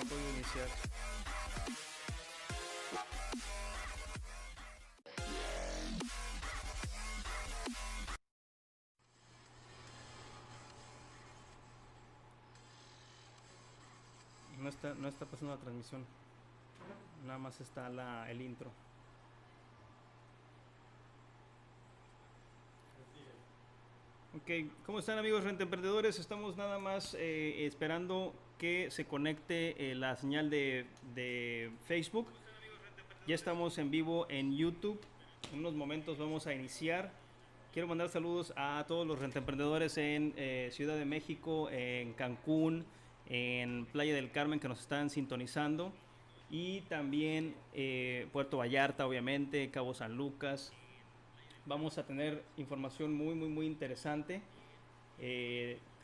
podido iniciar. No está pasando la transmisión. Nada más está el intro. Ok, ¿cómo están amigos rentemprendedores? Estamos nada más esperando que se conecte la señal de Facebook. Ya estamos en vivo en YouTube. En unos momentos vamos a iniciar. Quiero mandar saludos a todos los rentemprendedores en Ciudad de México, en Cancún, en Playa del Carmen que nos están sintonizando. Y también Puerto Vallarta, obviamente, Cabo San Lucas. Vamos a tener información muy interesante.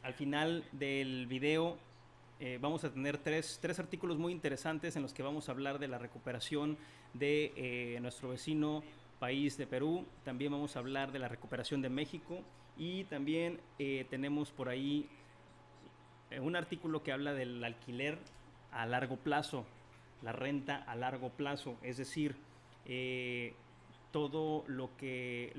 Al final del video vamos a tener tres artículos muy interesantes en los que vamos a hablar de la recuperación de nuestro vecino país de Perú. También vamos a hablar de la recuperación de México y también tenemos por ahí un artículo que habla del alquiler a largo plazo, la renta a largo plazo, es decir, todo lo que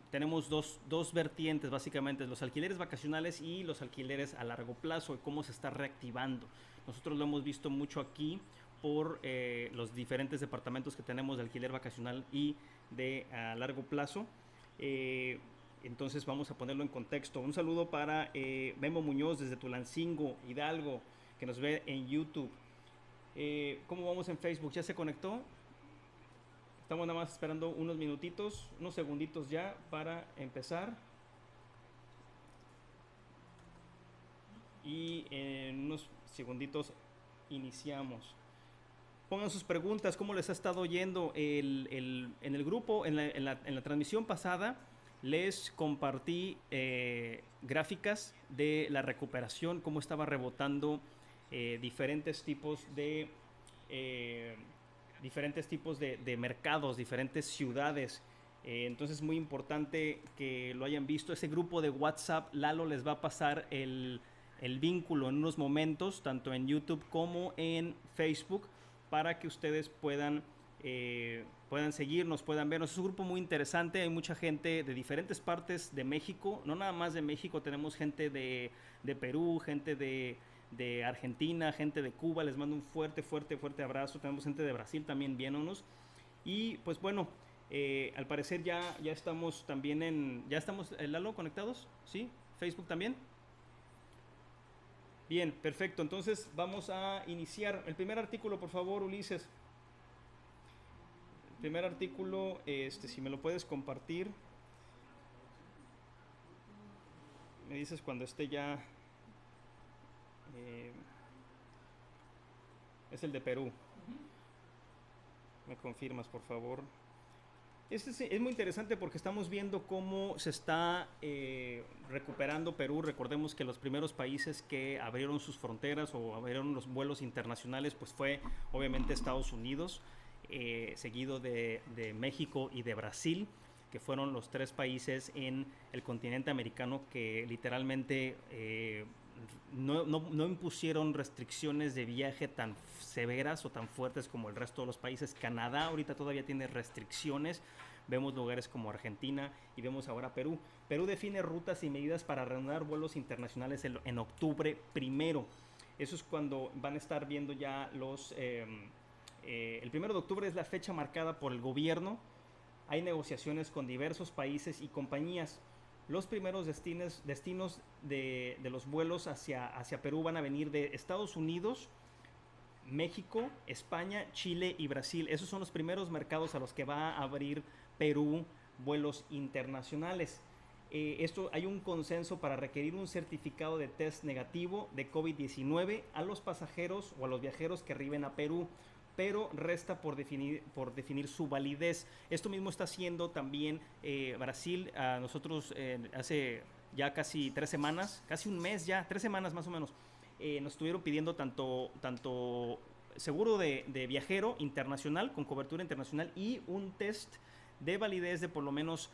tenemos dos vertientes básicamente, los alquileres vacacionales y los alquileres a largo plazo y cómo se está reactivando. Nosotros lo hemos visto mucho aquí por los diferentes departamentos que tenemos de alquiler vacacional y de a largo plazo. Entonces vamos a ponerlo en contexto. Un saludo para Memo Muñoz desde Tulancingo, Hidalgo, que nos ve en YouTube. ¿Cómo vamos en Facebook? ¿Ya se conectó? Estamos nada más esperando unos minutitos, unos segunditos ya para empezar. Y en unos segunditos iniciamos. Pongan sus preguntas, cómo les ha estado yendo en el grupo, en la transmisión pasada. Les compartí gráficas de la recuperación, cómo estaba rebotando diferentes tipos de mercados, diferentes ciudades. Entonces es muy importante que lo hayan visto. Ese grupo de WhatsApp, Lalo les va a pasar el vínculo en unos momentos, tanto en YouTube como en Facebook, para que ustedes puedan seguirnos, puedan vernos. Es un grupo muy interesante, hay mucha gente de diferentes partes de México, no nada más de México, tenemos gente de Perú, gente de Argentina, gente de Cuba, les mando un fuerte abrazo, tenemos gente de Brasil también viéndonos. Y pues bueno, al parecer ya estamos también ya estamos, Lalo, conectados, ¿sí? Facebook también. Bien, perfecto. Entonces vamos a iniciar. El primer artículo, por favor, Ulises. El primer artículo, si me lo puedes compartir. Me dices cuando esté ya. Es el de Perú. Me confirmas, por favor. Este es muy interesante porque estamos viendo cómo se está recuperando Perú. Recordemos que los primeros países que abrieron sus fronteras o abrieron los vuelos internacionales pues fue obviamente Estados Unidos, seguido de México y de Brasil, que fueron los tres países en el continente americano que literalmente no impusieron restricciones de viaje tan severas o tan fuertes como el resto de los países. Canadá ahorita todavía tiene restricciones. Vemos lugares como Argentina y vemos ahora Perú. Perú define rutas y medidas para reanudar vuelos internacionales en octubre primero. Eso es cuando van a estar viendo ya el 1 de octubre es la fecha marcada por el gobierno. Hay negociaciones con diversos países y compañías. Los primeros destinos de los vuelos hacia Perú van a venir de Estados Unidos, México, España, Chile y Brasil. Esos son los primeros mercados a los que va a abrir Perú vuelos internacionales. Hay un consenso para requerir un certificado de test negativo de COVID-19 a los pasajeros o a los viajeros que arriben a Perú, pero resta por definir su validez. Esto mismo está haciendo también Brasil. A nosotros hace ya casi 3 semanas, casi un mes ya, 3 semanas más o menos, nos estuvieron pidiendo tanto seguro de viajero internacional con cobertura internacional y un test de validez de por lo menos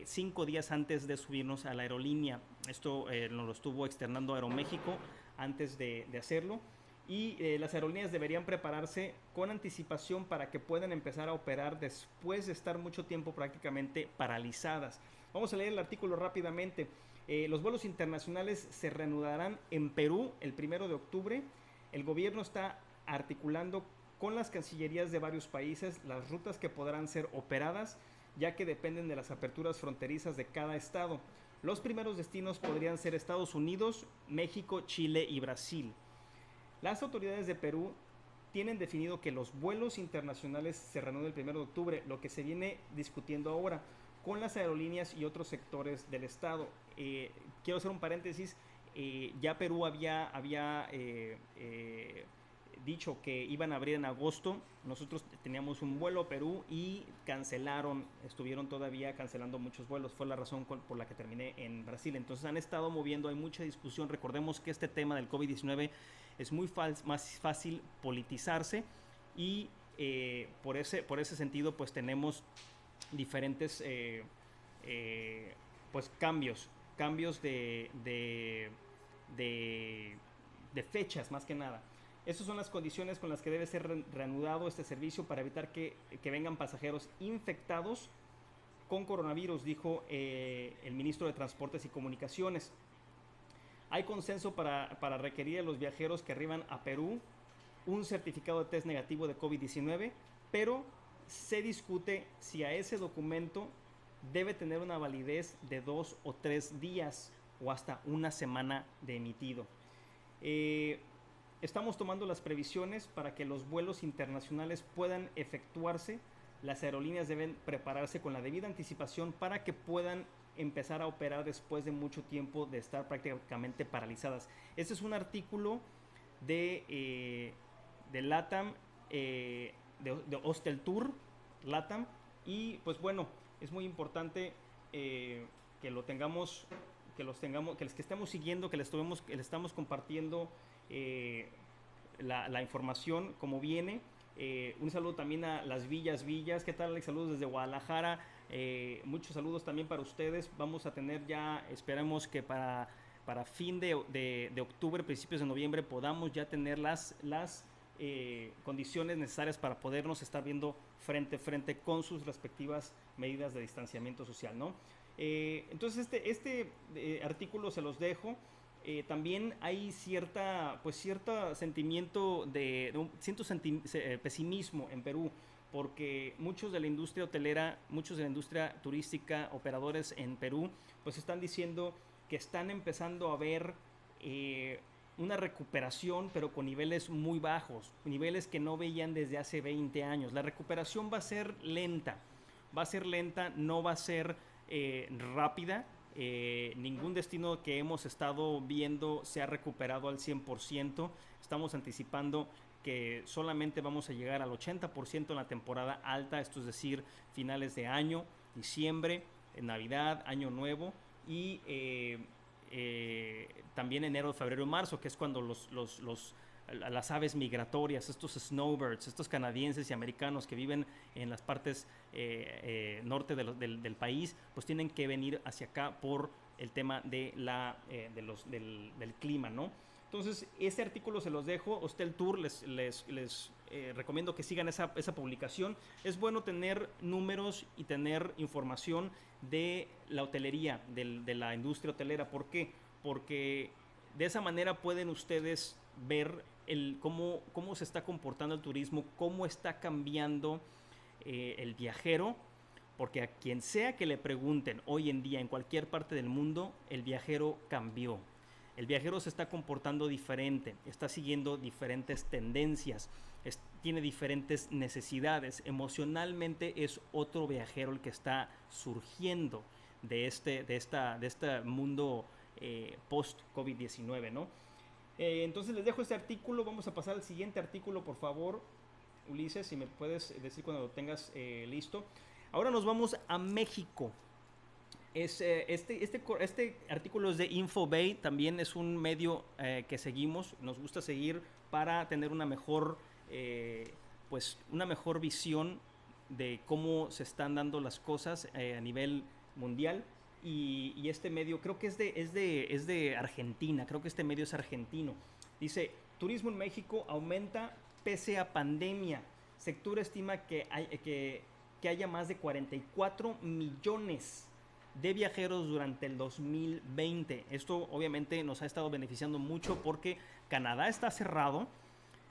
5 días antes de subirnos a la aerolínea. Esto nos lo estuvo externando Aeroméxico antes de hacerlo. y las aerolíneas deberían prepararse con anticipación para que puedan empezar a operar después de estar mucho tiempo prácticamente paralizadas. Vamos a leer el artículo rápidamente. Los vuelos internacionales se reanudarán en Perú el 1 de octubre. El gobierno está articulando con las cancillerías de varios países las rutas que podrán ser operadas, ya que dependen de las aperturas fronterizas de cada estado. Los primeros destinos podrían ser Estados Unidos, México, Chile y Brasil. Las autoridades de Perú tienen definido que los vuelos internacionales se reanuden el 1 de octubre, lo que se viene discutiendo ahora con las aerolíneas y otros sectores del Estado. Quiero hacer un paréntesis, ya Perú había dicho que iban a abrir en agosto. Nosotros teníamos un vuelo a Perú y cancelaron, estuvieron todavía cancelando muchos vuelos. Fue la razón por la que terminé en Brasil. Entonces han estado moviendo, hay mucha discusión. Recordemos que este tema del COVID-19 es muy más fácil politizarse y por ese sentido pues tenemos diferentes pues cambios de fechas más que nada. Esas son las condiciones con las que debe ser reanudado este servicio para evitar que vengan pasajeros infectados con coronavirus, dijo el ministro de Transportes y Comunicaciones. Hay consenso para requerir a los viajeros que arriban a Perú un certificado de test negativo de COVID-19, pero se discute si a ese documento debe tener una validez de 2 o 3 días o hasta una semana de emitido. Estamos tomando las previsiones para que los vuelos internacionales puedan efectuarse. Las aerolíneas deben prepararse con la debida anticipación para que puedan empezar a operar después de mucho tiempo de estar prácticamente paralizadas. Este es un artículo de LATAM, de Hostel Tour LATAM, y pues bueno, es muy importante que estemos siguiendo, que le estamos compartiendo la información como viene. Un saludo también a las Villas. ¿Qué tal, Alex? Saludos desde Guadalajara. Muchos saludos también para ustedes. Vamos a tener ya, esperemos que para fin de octubre, principios de noviembre, podamos ya tener las condiciones necesarias para podernos estar viendo frente a frente con sus respectivas medidas de distanciamiento social, ¿no? Entonces este artículo se los dejo. También hay cierto sentimiento pesimismo en Perú, porque muchos de la industria hotelera, muchos de la industria turística, operadores en Perú, pues están diciendo que están empezando a ver una recuperación, pero con niveles muy bajos, niveles que no veían desde hace 20 años. La recuperación va a ser lenta, no va a ser rápida. Ningún destino que hemos estado viendo se ha recuperado al 100%. Estamos anticipando que solamente vamos a llegar al 80% en la temporada alta, esto es decir, finales de año, diciembre, Navidad, Año Nuevo y también enero, febrero y marzo, que es cuando las aves migratorias, estos snowbirds, estos canadienses y americanos que viven en las partes norte del país, pues tienen que venir hacia acá por el tema de del clima, ¿no? Entonces, este artículo se los dejo. Hostel Tour, les recomiendo que sigan esa publicación. Es bueno tener números y tener información de la hotelería, de la industria hotelera. ¿Por qué? Porque de esa manera pueden ustedes ver cómo se está comportando el turismo, cómo está cambiando el viajero, porque a quien sea que le pregunten hoy en día en cualquier parte del mundo, el viajero cambió. El viajero se está comportando diferente, está siguiendo diferentes tendencias, tiene diferentes necesidades. Emocionalmente es otro viajero el que está surgiendo de este mundo post-COVID-19, ¿no? Entonces les dejo este artículo. Vamos a pasar al siguiente artículo, por favor, Ulises, si me puedes decir cuando lo tengas listo. Ahora nos vamos a México. Este artículo es de Infobay, también es un medio que seguimos, nos gusta seguir para tener una mejor visión de cómo se están dando las cosas a nivel mundial. y este medio creo que es de Argentina, creo que este medio es argentino. Dice, turismo en México aumenta pese a pandemia. Sector estima que haya más de 44 millones de viajeros durante el 2020. Esto obviamente nos ha estado beneficiando mucho porque Canadá está cerrado,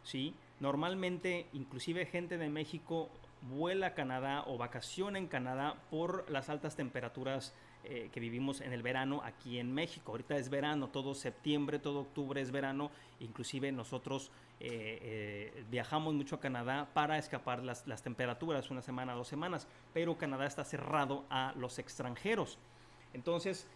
¿sí? Normalmente, inclusive gente de México vuela a Canadá o vacaciona en Canadá por las altas temperaturas que vivimos en el verano aquí en México. Ahorita es verano, todo septiembre, todo octubre es verano. Inclusive nosotros viajamos mucho a Canadá para escapar las temperaturas, una semana, 2 semanas, pero Canadá está cerrado a los extranjeros. Entonces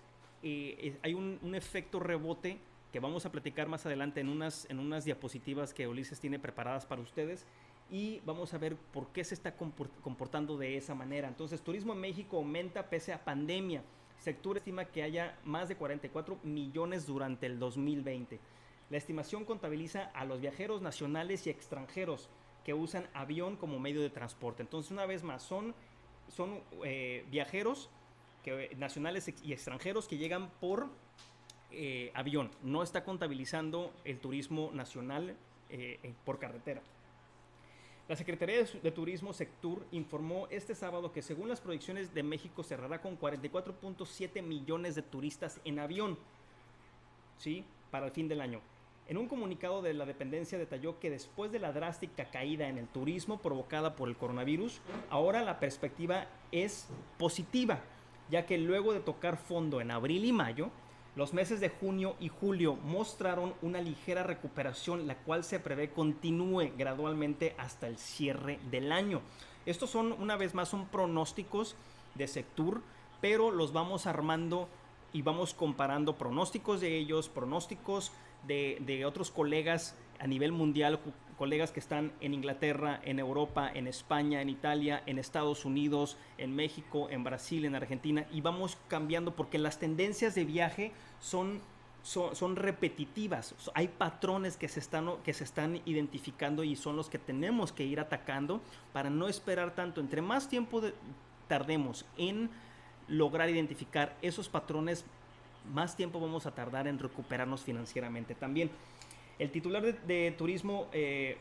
hay un efecto rebote que vamos a platicar más adelante en unas diapositivas que Ulises tiene preparadas para ustedes, y vamos a ver por qué se está comportando de esa manera. Entonces, turismo en México aumenta pese a pandemia. Sector estima que haya más de 44 millones durante el 2020. La estimación contabiliza a los viajeros nacionales y extranjeros que usan avión como medio de transporte. Entonces, una vez más, son viajeros nacionales y extranjeros que llegan por avión. No está contabilizando el turismo nacional por carretera. La Secretaría de Turismo Sectur informó este sábado que según las proyecciones de México cerrará con 44.7 millones de turistas en avión, ¿sí?, para el fin del año. En un comunicado de la dependencia detalló que después de la drástica caída en el turismo provocada por el coronavirus, ahora la perspectiva es positiva, ya que luego de tocar fondo en abril y mayo, los meses de junio y julio mostraron una ligera recuperación, la cual se prevé continúe gradualmente hasta el cierre del año. Estos son, una vez más, son pronósticos de Sectur, pero los vamos armando y vamos comparando pronósticos de ellos, pronósticos de otros colegas a nivel mundial, colegas que están en Inglaterra, en Europa, en España, en Italia, en Estados Unidos, en México, en Brasil, en Argentina, y vamos cambiando porque las tendencias de viaje son repetitivas. Hay patrones que se están identificando y son los que tenemos que ir atacando para no esperar tanto. Entre más tiempo tardemos en lograr identificar esos patrones, más tiempo vamos a tardar en recuperarnos financieramente también. El titular de turismo,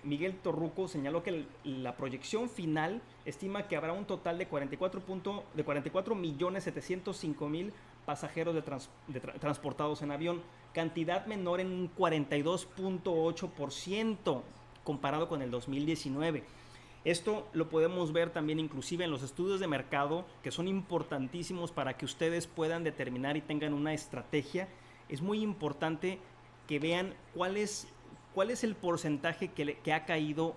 Miguel Torruco, señaló que la proyección final estima que habrá un total de 44.705.000 pasajeros transportados en avión, cantidad menor en un 42.8% comparado con el 2019. Esto lo podemos ver también inclusive en los estudios de mercado, que son importantísimos para que ustedes puedan determinar y tengan una estrategia. Es muy importante que vean cuál es el porcentaje que ha caído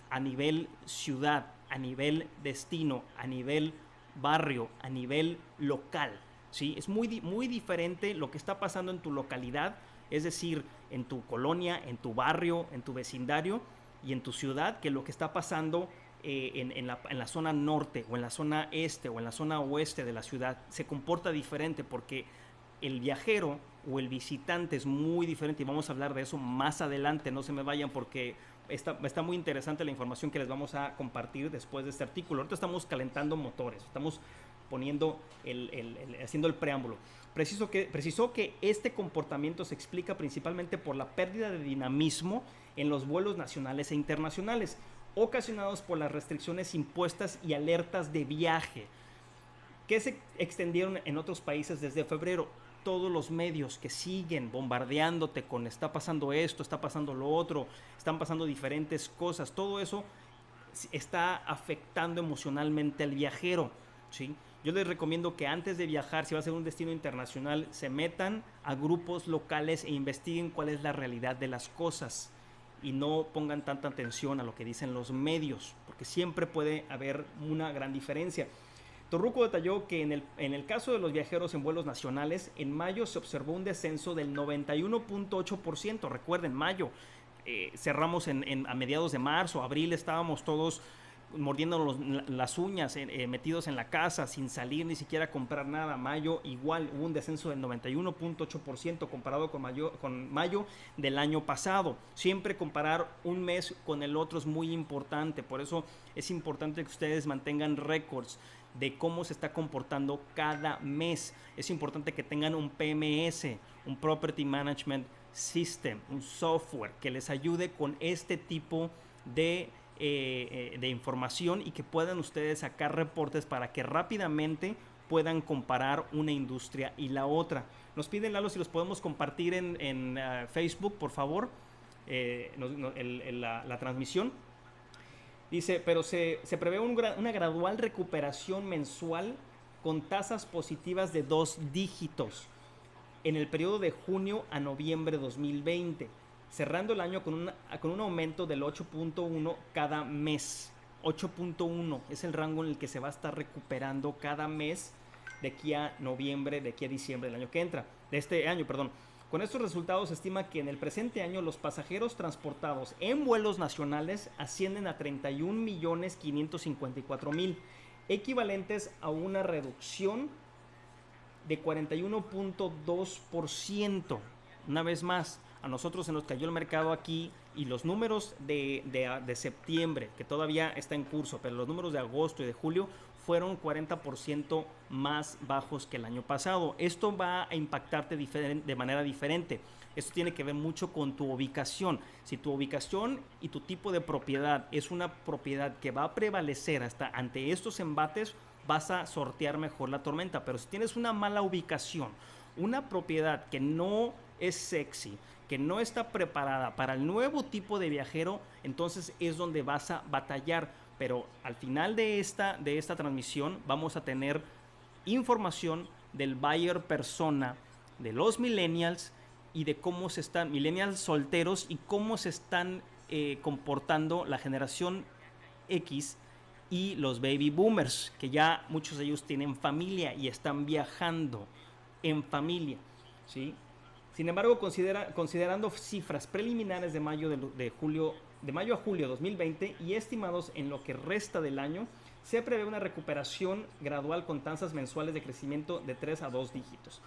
a nivel ciudad, a nivel destino, a nivel barrio, a nivel local, ¿sí? Es muy diferente lo que está pasando en tu localidad, es decir, en tu colonia, en tu barrio, en tu vecindario y en tu ciudad, que lo que está pasando en la zona norte o en la zona este o en la zona oeste de la ciudad. Se comporta diferente porque el viajero o el visitante es muy diferente, y vamos a hablar de eso más adelante. No se me vayan porque está muy interesante la información que les vamos a compartir después de este artículo. Ahorita estamos calentando motores, estamos poniendo haciendo el preámbulo. Precisó que este comportamiento se explica principalmente por la pérdida de dinamismo en los vuelos nacionales e internacionales, ocasionados por las restricciones impuestas y alertas de viaje que se extendieron en otros países desde febrero. Todos los medios que siguen bombardeándote con está pasando esto, está pasando lo otro, están pasando diferentes cosas, todo eso está afectando emocionalmente al viajero, ¿sí? Yo les recomiendo que antes de viajar, si va a ser un destino internacional, se metan a grupos locales e investiguen cuál es la realidad de las cosas y no pongan tanta atención a lo que dicen los medios, porque siempre puede haber una gran diferencia. Torruco detalló que en el caso de los viajeros en vuelos nacionales, en mayo se observó un descenso del 91.8%. Recuerden, mayo, cerramos a mediados de marzo, abril, estábamos todos mordiendo las uñas, metidos en la casa, sin salir ni siquiera a comprar nada. Mayo igual, hubo un descenso del 91.8% comparado con mayo del año pasado. Siempre comparar un mes con el otro es muy importante, por eso es importante que ustedes mantengan récords de cómo se está comportando cada mes. Es importante que tengan un PMS, un Property Management System, un software que les ayude con este tipo de información y que puedan ustedes sacar reportes para que rápidamente puedan comparar una industria y la otra. Nos piden, Lalo, si los podemos compartir en Facebook, por favor, la transmisión. Dice, pero se prevé una gradual recuperación mensual con tasas positivas de 2 dígitos en el periodo de junio a noviembre de 2020, cerrando el año con un aumento del 8.1 cada mes. 8.1 es el rango en el que se va a estar recuperando cada mes de aquí a noviembre, de aquí a diciembre del año que entra, de este año, perdón. Con estos resultados se estima que en el presente año los pasajeros transportados en vuelos nacionales ascienden a 31.554.000, equivalentes a una reducción de 41.2%. Una vez más, a nosotros se nos cayó el mercado aquí y los números de septiembre, que todavía está en curso, pero los números de agosto y de julio fueron 40% más bajos que el año pasado. Esto va a impactarte de manera diferente. Esto tiene que ver mucho con tu ubicación. Si tu ubicación y tu tipo de propiedad es una propiedad que va a prevalecer hasta ante estos embates, vas a sortear mejor la tormenta. Pero si tienes una mala ubicación, una propiedad que no es sexy, que no está preparada para el nuevo tipo de viajero, entonces es donde vas a batallar. Pero al final de esta transmisión vamos a tener información del buyer persona, de los millennials y de cómo se están, millennials solteros, y cómo se están comportando la generación X y los baby boomers, que ya muchos de ellos tienen familia y están viajando en familia, ¿sí? Sin embargo, considerando cifras preliminares de mayo a julio 2020 y estimados en lo que resta del año, se prevé una recuperación gradual con tasas mensuales de crecimiento de 3 a 2 dígitos.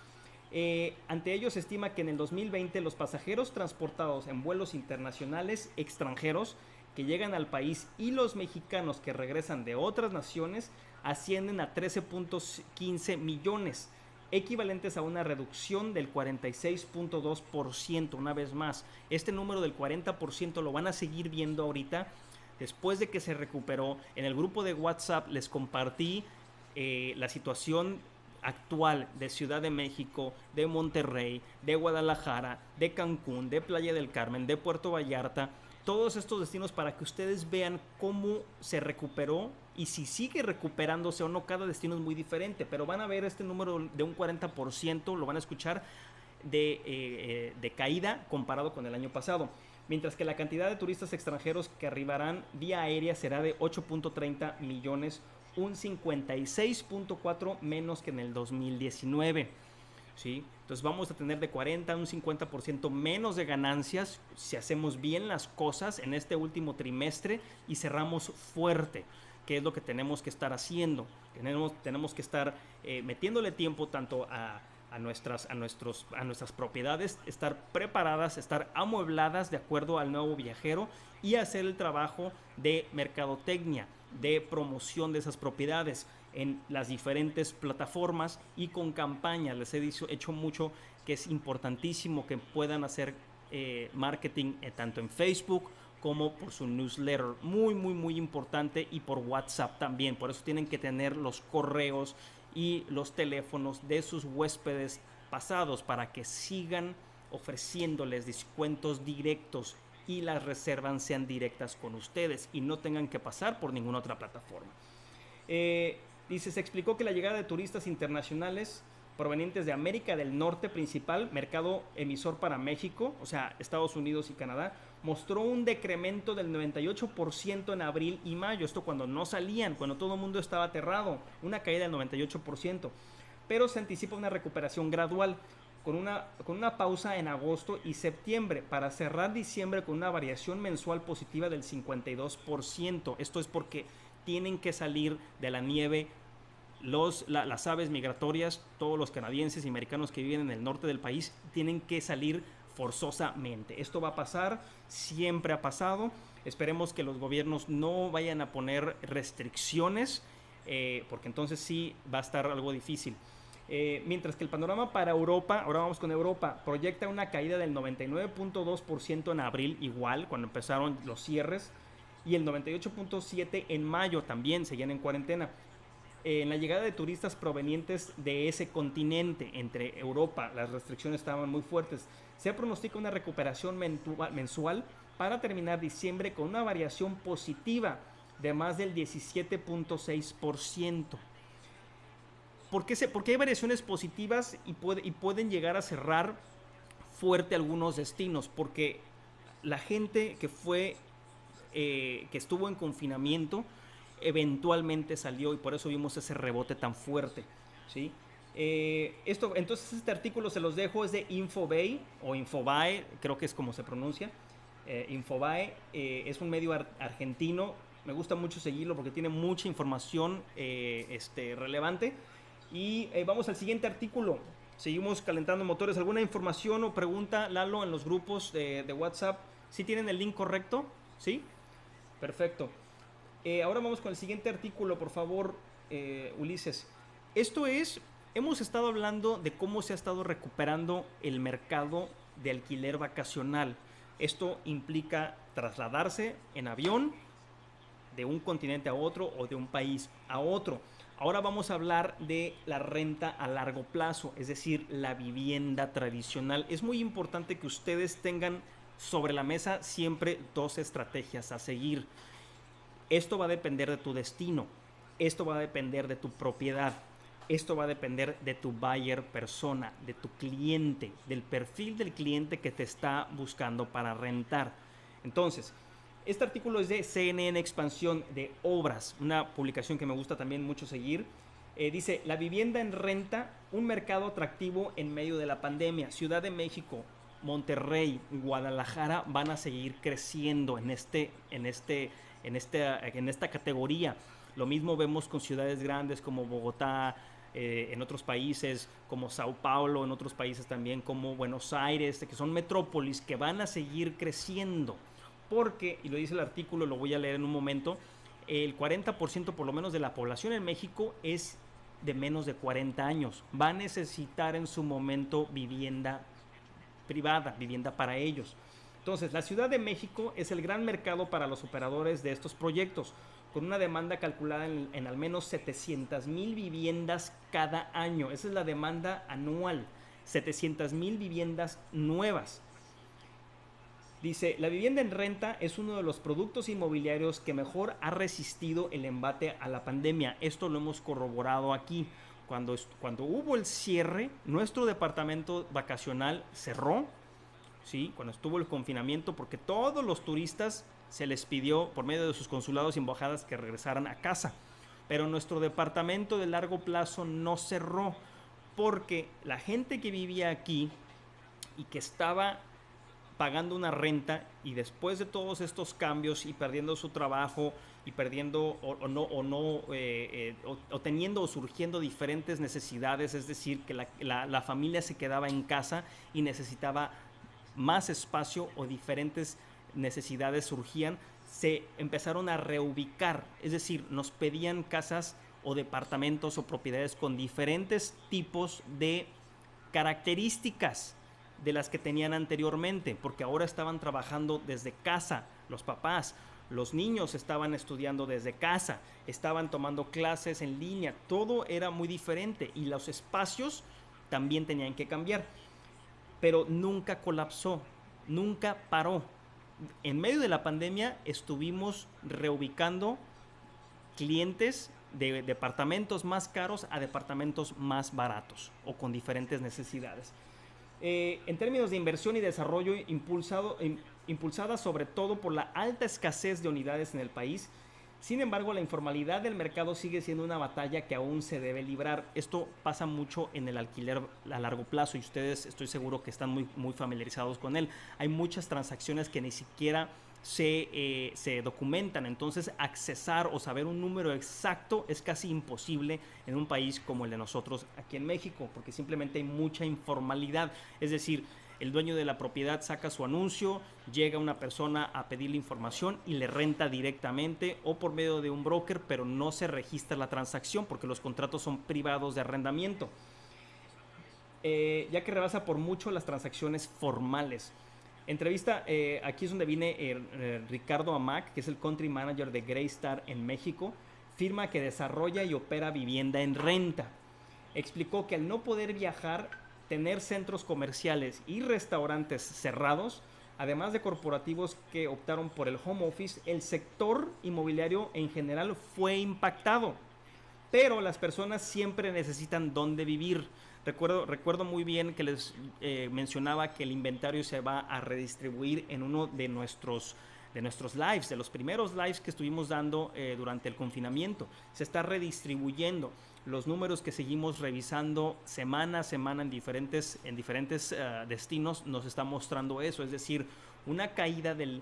Ante ello se estima que en el 2020 los pasajeros transportados en vuelos internacionales extranjeros que llegan al país y los mexicanos que regresan de otras naciones ascienden a 13.15 millones, equivalentes a una reducción del 46.2%. Una vez más, este número del 40% lo van a seguir viendo ahorita después de que se recuperó. En el grupo de WhatsApp les compartí la situación actual de Ciudad de México, de Monterrey, de Guadalajara, de Cancún, de Playa del Carmen, de Puerto Vallarta, todos estos destinos para que ustedes vean cómo se recuperó y si sigue recuperándose o no. Cada destino es muy diferente, pero van a ver este número de un 40%, lo van a escuchar de caída comparado con el año pasado. Mientras que la cantidad de turistas extranjeros que arribarán vía aérea será de 8.30 millones, un 56.4 menos que en el 2019. ¿Sí? Entonces vamos a tener de 40 a un 50% menos de ganancias si hacemos bien las cosas en este último trimestre y cerramos fuerte, que es lo que tenemos que estar haciendo. Tenemos que estar metiéndole tiempo tanto a nuestras propiedades, estar preparadas, estar amuebladas de acuerdo al nuevo viajero y hacer el trabajo de mercadotecnia, de promoción de esas propiedades en las diferentes plataformas y con campañas. Les he hecho mucho que es importantísimo que puedan hacer marketing tanto en Facebook como por su newsletter, muy importante, y por WhatsApp también. Por eso tienen que tener los correos y los teléfonos de sus huéspedes pasados para que sigan ofreciéndoles descuentos directos y las reservas sean directas con ustedes y no tengan que pasar por ninguna otra plataforma. Dice, se explicó que la llegada de turistas internacionales provenientes de América del Norte, principal mercado emisor para México, o sea, Estados Unidos y Canadá, mostró un decremento del 98% en abril y mayo. Esto cuando no salían, cuando todo el mundo estaba aterrado, una caída del 98%. Pero se anticipa una recuperación gradual, con una pausa en agosto y septiembre, para cerrar diciembre con una variación mensual positiva del 52%. Esto es porque tienen que salir de la nieve las aves migratorias. Todos los canadienses y americanos que viven en el norte del país tienen que salir forzosamente. Esto va a pasar, siempre ha pasado. Esperemos que los gobiernos no vayan a poner restricciones porque entonces sí va a estar algo difícil. Mientras que el panorama para Europa, ahora vamos con Europa, proyecta una caída del 99.2% en abril, igual, cuando empezaron los cierres, y el 98.7% en mayo, también seguían en cuarentena. En la llegada de turistas provenientes de ese continente, entre Europa, las restricciones estaban muy fuertes. Se pronostica una recuperación mensual para terminar diciembre con una variación positiva de más del 17.6%. Porque hay variaciones positivas y pueden llegar a cerrar fuerte algunos destinos? Porque la gente que estuvo en confinamiento eventualmente salió y por eso vimos ese rebote tan fuerte, ¿sí? Entonces este artículo se los dejo, es de Infobae o Infobae, creo que es como se pronuncia. Infobae es un medio argentino, me gusta mucho seguirlo porque tiene mucha información relevante. Y vamos al siguiente artículo. Seguimos calentando motores. ¿Alguna información o pregunta, Lalo, en los grupos de WhatsApp? ¿Sí tienen el link correcto? ¿Sí? Perfecto. Ahora vamos con el siguiente artículo, por favor, Ulises. Hemos estado hablando de cómo se ha estado recuperando el mercado de alquiler vacacional. Esto implica trasladarse en avión de un continente a otro o de un país a otro. Ahora vamos a hablar de la renta a largo plazo, es decir, la vivienda tradicional. Es muy importante que ustedes tengan sobre la mesa siempre dos estrategias a seguir. Esto va a depender de tu destino, esto va a depender de tu propiedad, esto va a depender de tu buyer persona, de tu cliente, del perfil del cliente que te está buscando para rentar. Entonces, este artículo es de CNN Expansión de Obras, una publicación que me gusta también mucho seguir. Dice, la vivienda en renta, un mercado atractivo en medio de la pandemia. Ciudad de México, Monterrey, Guadalajara van a seguir creciendo en esta categoría. Lo mismo vemos con ciudades grandes como Bogotá, en otros países como Sao Paulo, en otros países también como Buenos Aires, que son metrópolis que van a seguir creciendo. Porque, y lo dice el artículo, lo voy a leer en un momento, el 40% por lo menos de la población en México es de menos de 40 años. Va a necesitar en su momento vivienda privada, vivienda para ellos. Entonces, la Ciudad de México es el gran mercado para los operadores de estos proyectos, con una demanda calculada en al menos 700,000 viviendas cada año. Esa es la demanda anual, 700,000 viviendas nuevas. Dice, la vivienda en renta es uno de los productos inmobiliarios que mejor ha resistido el embate a la pandemia. Esto lo hemos corroborado aquí. Cuando hubo el cierre, nuestro departamento vacacional cerró, ¿sí? Cuando estuvo el confinamiento, porque todos los turistas se les pidió por medio de sus consulados y embajadas que regresaran a casa. Pero nuestro departamento de largo plazo no cerró, porque la gente que vivía aquí y que estaba pagando una renta y después de todos estos cambios y perdiendo su trabajo y perdiendo o teniendo o surgiendo diferentes necesidades, es decir, que la familia se quedaba en casa y necesitaba más espacio o diferentes necesidades surgían, se empezaron a reubicar, es decir, nos pedían casas o departamentos o propiedades con diferentes tipos de características de las que tenían anteriormente, porque ahora estaban trabajando desde casa, los papás, los niños estaban estudiando desde casa, estaban tomando clases en línea, todo era muy diferente y los espacios también tenían que cambiar, pero nunca colapsó, nunca paró. En medio de la pandemia estuvimos reubicando clientes de departamentos más caros a departamentos más baratos o con diferentes necesidades. En términos de inversión y desarrollo impulsada sobre todo por la alta escasez de unidades en el país. Sin embargo, la informalidad del mercado sigue siendo una batalla que aún se debe librar. Esto pasa mucho en el alquiler a largo plazo y ustedes estoy seguro que están muy familiarizados con él. Hay muchas transacciones que ni siquiera se documentan, entonces accesar o saber un número exacto es casi imposible en un país como el de nosotros aquí en México, porque simplemente hay mucha informalidad. Es decir, El dueño de la propiedad saca su anuncio, llega una persona a pedirle información y le renta directamente o por medio de un broker, pero no se registra la transacción porque los contratos son privados de arrendamiento. Ya que rebasa por mucho las transacciones formales. Entrevista, aquí es donde viene Ricardo Amac, que es el Country Manager de Greystar en México, firma que desarrolla y opera vivienda en renta. Explicó que al no poder viajar, tener centros comerciales y restaurantes cerrados, además de corporativos que optaron por el home office, el sector inmobiliario en general fue impactado. Pero las personas siempre necesitan dónde vivir. Recuerdo muy bien que les mencionaba que el inventario se va a redistribuir en uno de nuestros lives, de los primeros lives que estuvimos dando durante el confinamiento. Se está redistribuyendo. Los números que seguimos revisando semana a semana en diferentes destinos nos está mostrando eso. Es decir, una caída de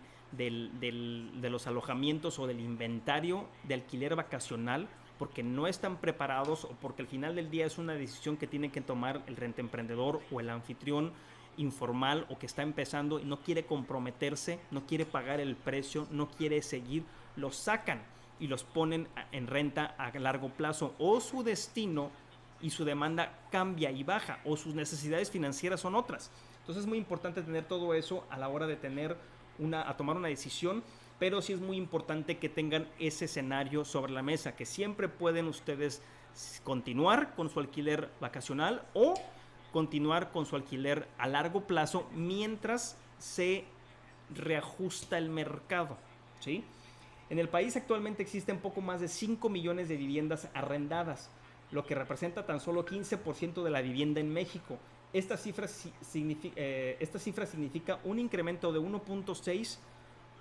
los alojamientos o del inventario de alquiler vacacional porque no están preparados o porque al final del día es una decisión que tiene que tomar el rentemprendedor o el anfitrión informal o que está empezando y no quiere comprometerse, no quiere pagar el precio, no quiere seguir, los sacan y los ponen en renta a largo plazo, o su destino y su demanda cambia y baja, o sus necesidades financieras son otras. Entonces es muy importante tener todo eso a la hora de tomar una decisión, pero sí es muy importante que tengan ese escenario sobre la mesa, que siempre pueden ustedes continuar con su alquiler vacacional o continuar con su alquiler a largo plazo mientras se reajusta el mercado, ¿sí? En el país actualmente existen poco más de 5 millones de viviendas arrendadas, lo que representa tan solo 15% de la vivienda en México. Esta cifra significa un incremento de 1.6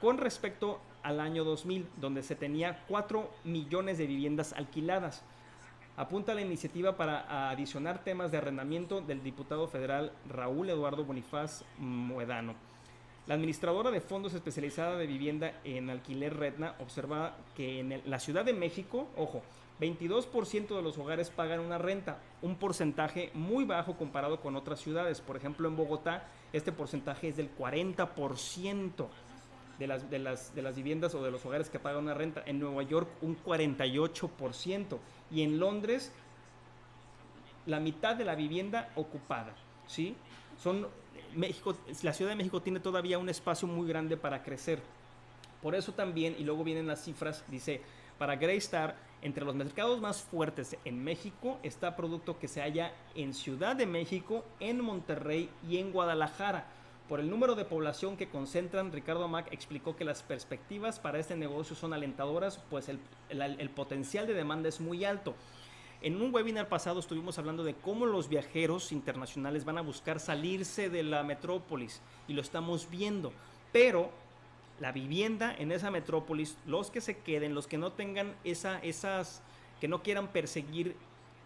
con respecto al año 2000, donde se tenía 4 millones de viviendas alquiladas. Apunta la iniciativa para adicionar temas de arrendamiento del diputado federal Raúl Eduardo Bonifaz Muedano. La administradora de fondos especializada de vivienda en alquiler Redna observa que en la Ciudad de México, ojo, 22% de los hogares pagan una renta, un porcentaje muy bajo comparado con otras ciudades. Por ejemplo, en Bogotá este porcentaje es del 40% de las viviendas o de los hogares que pagan una renta. En Nueva York un 48% y en Londres la mitad de la vivienda ocupada, ¿sí? La Ciudad de México tiene todavía un espacio muy grande para crecer. Por eso también, y luego vienen las cifras, dice, para Greystar, entre los mercados más fuertes en México está producto que se halla en Ciudad de México, en Monterrey y en Guadalajara. Por el número de población que concentran, Ricardo Amac explicó que las perspectivas para este negocio son alentadoras, pues el potencial de demanda es muy alto. En un webinar pasado estuvimos hablando de cómo los viajeros internacionales van a buscar salirse de la metrópolis y lo estamos viendo, pero la vivienda en esa metrópolis, los que se queden, los que no tengan que no quieran perseguir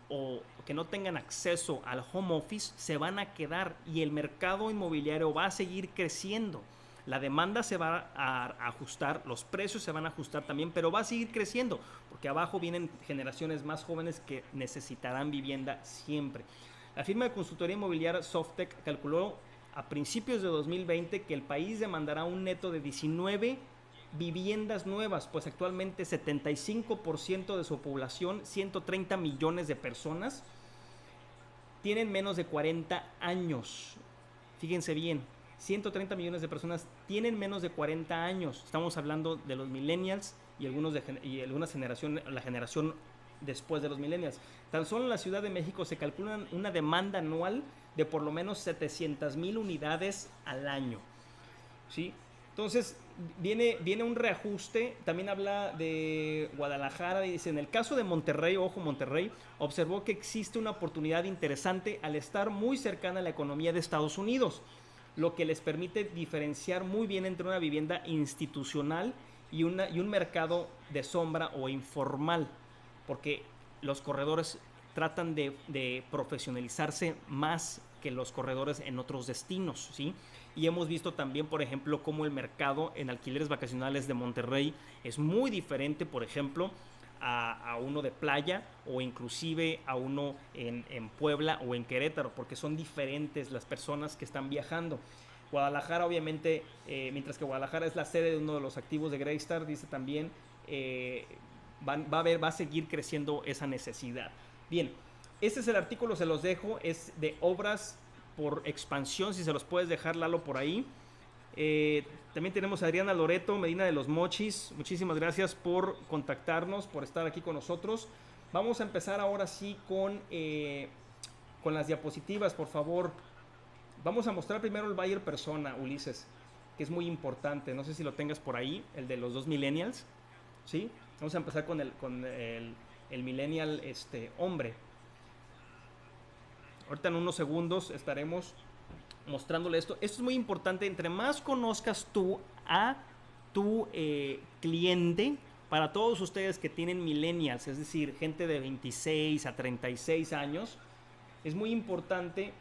o que no tengan acceso al home office, se van a quedar y el mercado inmobiliario va a seguir creciendo. La demanda se va a ajustar, los precios se van a ajustar también, pero va a seguir creciendo, porque abajo vienen generaciones más jóvenes que necesitarán vivienda siempre. La firma de consultoría inmobiliaria Softec calculó a principios de 2020 que el país demandará un neto de 19 viviendas nuevas, pues actualmente 75% de su población, 130 millones de personas, tienen menos de 40 años. Fíjense bien, 130 millones de personas tienen menos de 40 años. Estamos hablando de los millennials y algunas generaciones, la generación después de los millennials. Tan solo en la Ciudad de México se calcula una demanda anual de por lo menos 700,000 unidades al año, ¿sí? Entonces viene un reajuste. También habla de Guadalajara y dice, en el caso de Monterrey, ojo, Monterrey observó que existe una oportunidad interesante al estar muy cercana a la economía de Estados Unidos, lo que les permite diferenciar muy bien entre una vivienda institucional y un mercado de sombra o informal, porque los corredores tratan de profesionalizarse más que los corredores en otros destinos, ¿sí? Y hemos visto también, por ejemplo, cómo el mercado en alquileres vacacionales de Monterrey es muy diferente, por ejemplo, a uno de playa o inclusive a uno en Puebla o en Querétaro, porque son diferentes las personas que están viajando. Guadalajara, obviamente, mientras que Guadalajara es la sede de uno de los activos de Greystar, dice también, va a seguir creciendo esa necesidad. Bien, este es el artículo, se los dejo, es de obras por expansión, si se los puedes dejar, Lalo, por ahí. También tenemos a Adriana Loreto, Medina de los Mochis. Muchísimas gracias por contactarnos, por estar aquí con nosotros. Vamos a empezar ahora sí con las diapositivas, por favor. Vamos a mostrar primero el buyer persona, Ulises, que es muy importante. No sé si lo tengas por ahí, el de los dos millennials. ¿Sí? Vamos a empezar con el millennial hombre. Ahorita en unos segundos estaremos mostrándole esto. Esto es muy importante. Entre más conozcas tú a tu cliente, para todos ustedes que tienen millennials, es decir, gente de 26 a 36 años, es muy importante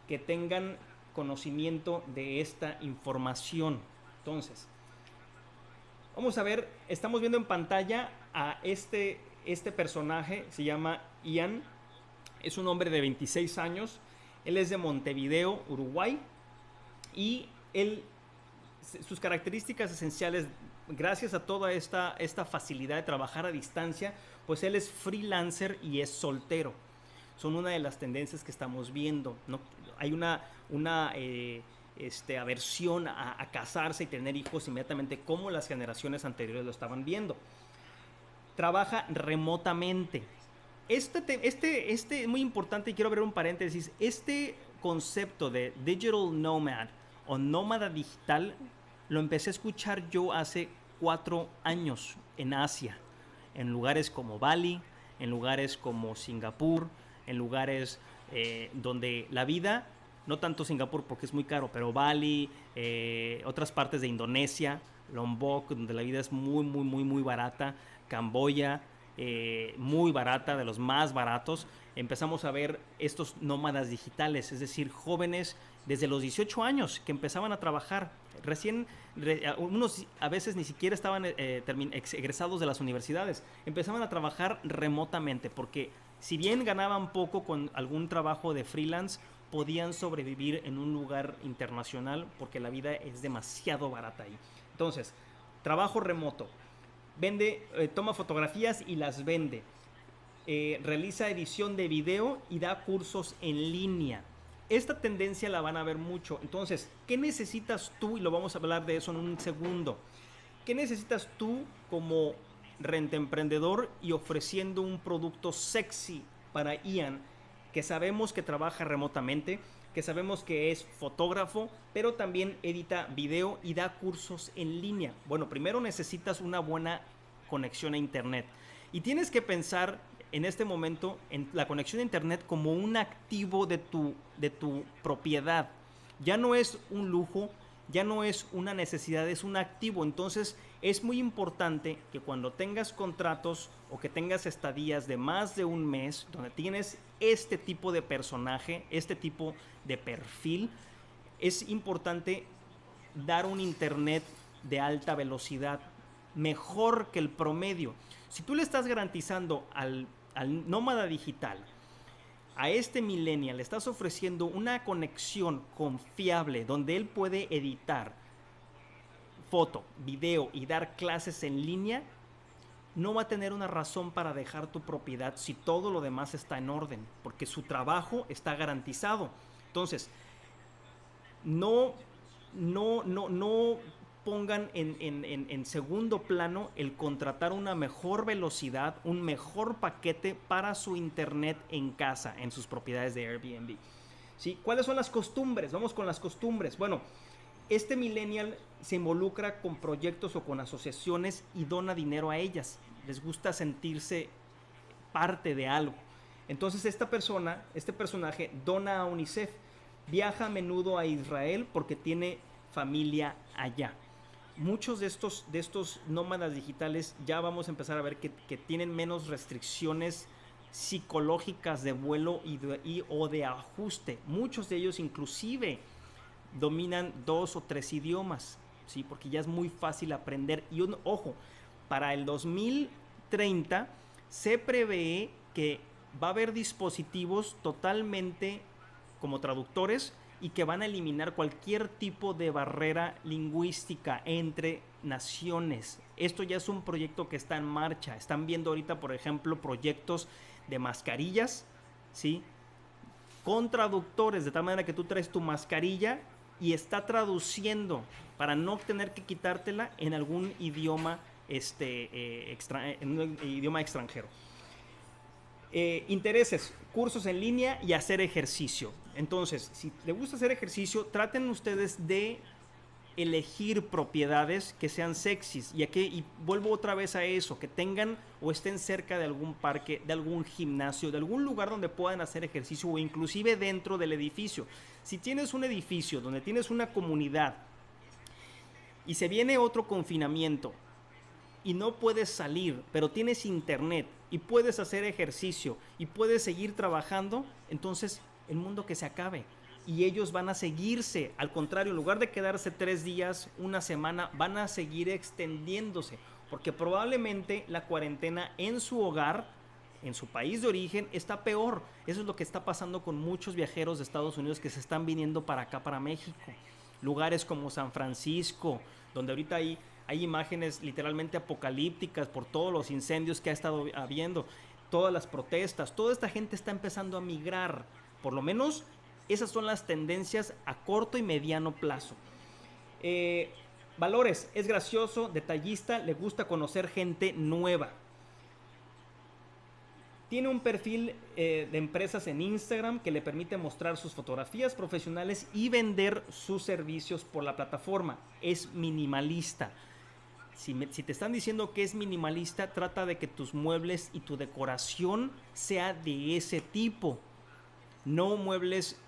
que tengan conocimiento de esta información. Entonces, vamos a ver, estamos viendo en pantalla a este personaje, se llama Ian, es un hombre de 26 años, él es de Montevideo, Uruguay, y sus características esenciales, gracias a toda esta facilidad de trabajar a distancia, pues él es freelancer y es soltero. Son una de las tendencias que estamos viendo, ¿no? Hay una aversión a casarse y tener hijos inmediatamente, como las generaciones anteriores lo estaban viendo. Trabaja remotamente. Muy importante, y quiero abrir un paréntesis, este concepto de digital nomad o nómada digital lo empecé a escuchar yo hace 4 años en Asia, en lugares como Bali, en lugares como Singapur, en lugares donde la vida, no tanto Singapur porque es muy caro, pero Bali, otras partes de Indonesia, Lombok, donde la vida es muy barata, Camboya, muy barata, de los más baratos. Empezamos a ver estos nómadas digitales, es decir, jóvenes desde los 18 años que empezaban a trabajar. Unos a veces ni siquiera estaban egresados de las universidades, empezaban a trabajar remotamente, porque si bien ganaban poco con algún trabajo de freelance, podían sobrevivir en un lugar internacional porque la vida es demasiado barata ahí. Entonces, trabajo remoto. Toma fotografías y las vende. Realiza edición de video y da cursos en línea. Esta tendencia la van a ver mucho. Entonces, ¿qué necesitas tú? Y lo vamos a hablar de eso en un segundo. ¿Qué necesitas tú como rentemprendedor y ofreciendo un producto sexy para Ian, que sabemos que trabaja remotamente, que sabemos que es fotógrafo, pero también edita video y da cursos en línea? Bueno, primero necesitas una buena conexión a internet y tienes que pensar en este momento en la conexión a internet como un activo de tu propiedad. Ya no es un lujo, ya no es una necesidad, es un activo. Entonces es muy importante que cuando tengas contratos o que tengas estadías de más de un mes, donde tienes este tipo de personaje, este tipo de perfil, es importante dar un internet de alta velocidad, mejor que el promedio. Si tú le estás garantizando al nómada digital, a este millennial, le estás ofreciendo una conexión confiable donde él puede editar foto, video y dar clases en línea, no va a tener una razón para dejar tu propiedad si todo lo demás está en orden, porque su trabajo está garantizado. Entonces, no pongan en segundo plano el contratar una mejor velocidad, un mejor paquete para su internet en casa, en sus propiedades de Airbnb. ¿Sí? ¿Cuáles son las costumbres? Vamos con las costumbres. Bueno, este millennial se involucra con proyectos o con asociaciones y dona dinero a ellas. Les gusta sentirse parte de algo. Entonces este personaje dona a UNICEF. Viaja a menudo a Israel porque tiene familia allá. Muchos de estos nómadas digitales ya vamos a empezar a ver que tienen menos restricciones psicológicas de vuelo o de ajuste. Muchos de ellos inclusive dominan 2 o 3 idiomas, ¿sí? Porque ya es muy fácil aprender. Y ojo, para el 2030 2030 se prevé que va a haber dispositivos totalmente como traductores y que van a eliminar cualquier tipo de barrera lingüística entre naciones. Esto ya es un proyecto que está en marcha. Están viendo ahorita, por ejemplo, proyectos de mascarillas, ¿sí? Con traductores, de tal manera que tú traes tu mascarilla y está traduciendo para no tener que quitártela en algún idioma, en un idioma extranjero. Intereses, cursos en línea y hacer ejercicio. Entonces, si les gusta hacer ejercicio, traten ustedes de elegir propiedades que sean sexys. Y vuelvo otra vez a eso, que tengan o estén cerca de algún parque, de algún gimnasio, de algún lugar donde puedan hacer ejercicio o inclusive dentro del edificio. Si tienes un edificio donde tienes una comunidad y se viene otro confinamiento y no puedes salir, pero tienes internet y puedes hacer ejercicio y puedes seguir trabajando, entonces el mundo que se acabe. Y ellos van a seguirse, al contrario, en lugar de quedarse 3 días, una semana, van a seguir extendiéndose, porque probablemente la cuarentena en su hogar, en su país de origen, está peor. Eso es lo que está pasando con muchos viajeros de Estados Unidos que se están viniendo para acá, para México. Lugares como San Francisco, donde ahorita hay imágenes literalmente apocalípticas por todos los incendios que ha estado habiendo, todas las protestas, toda esta gente está empezando a migrar, por lo menos. Esas son las tendencias a corto y mediano plazo. Valores, es gracioso, detallista, le gusta conocer gente nueva. Tiene un perfil de empresas en Instagram que le permite mostrar sus fotografías profesionales y vender sus servicios por la plataforma. Es minimalista. Si te están diciendo que es minimalista, trata de que tus muebles y tu decoración sea de ese tipo. No muebles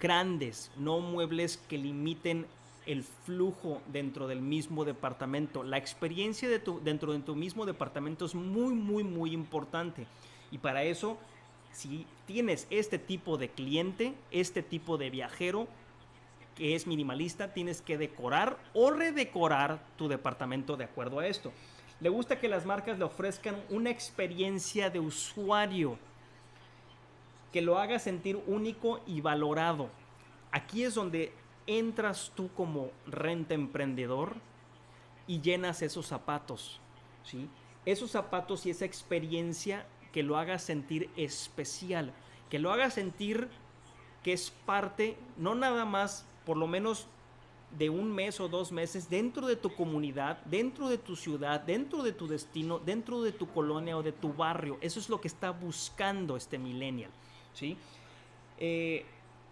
grandes, no muebles que limiten el flujo dentro del mismo departamento. La experiencia dentro de tu mismo departamento es muy, muy, muy importante. Y para eso, si tienes este tipo de cliente, este tipo de viajero que es minimalista, tienes que decorar o redecorar tu departamento de acuerdo a esto. Le gusta que las marcas le ofrezcan una experiencia de usuario que lo haga sentir único y valorado. Aquí es donde entras tú como renta emprendedor y llenas esos zapatos, ¿sí? Esos zapatos y esa experiencia que lo haga sentir especial, que lo haga sentir que es parte, no nada más, por lo menos de 1 mes o 2 meses dentro de tu comunidad, dentro de tu ciudad, dentro de tu destino, dentro de tu colonia o de tu barrio. Eso es lo que está buscando este millennial, ¿sí?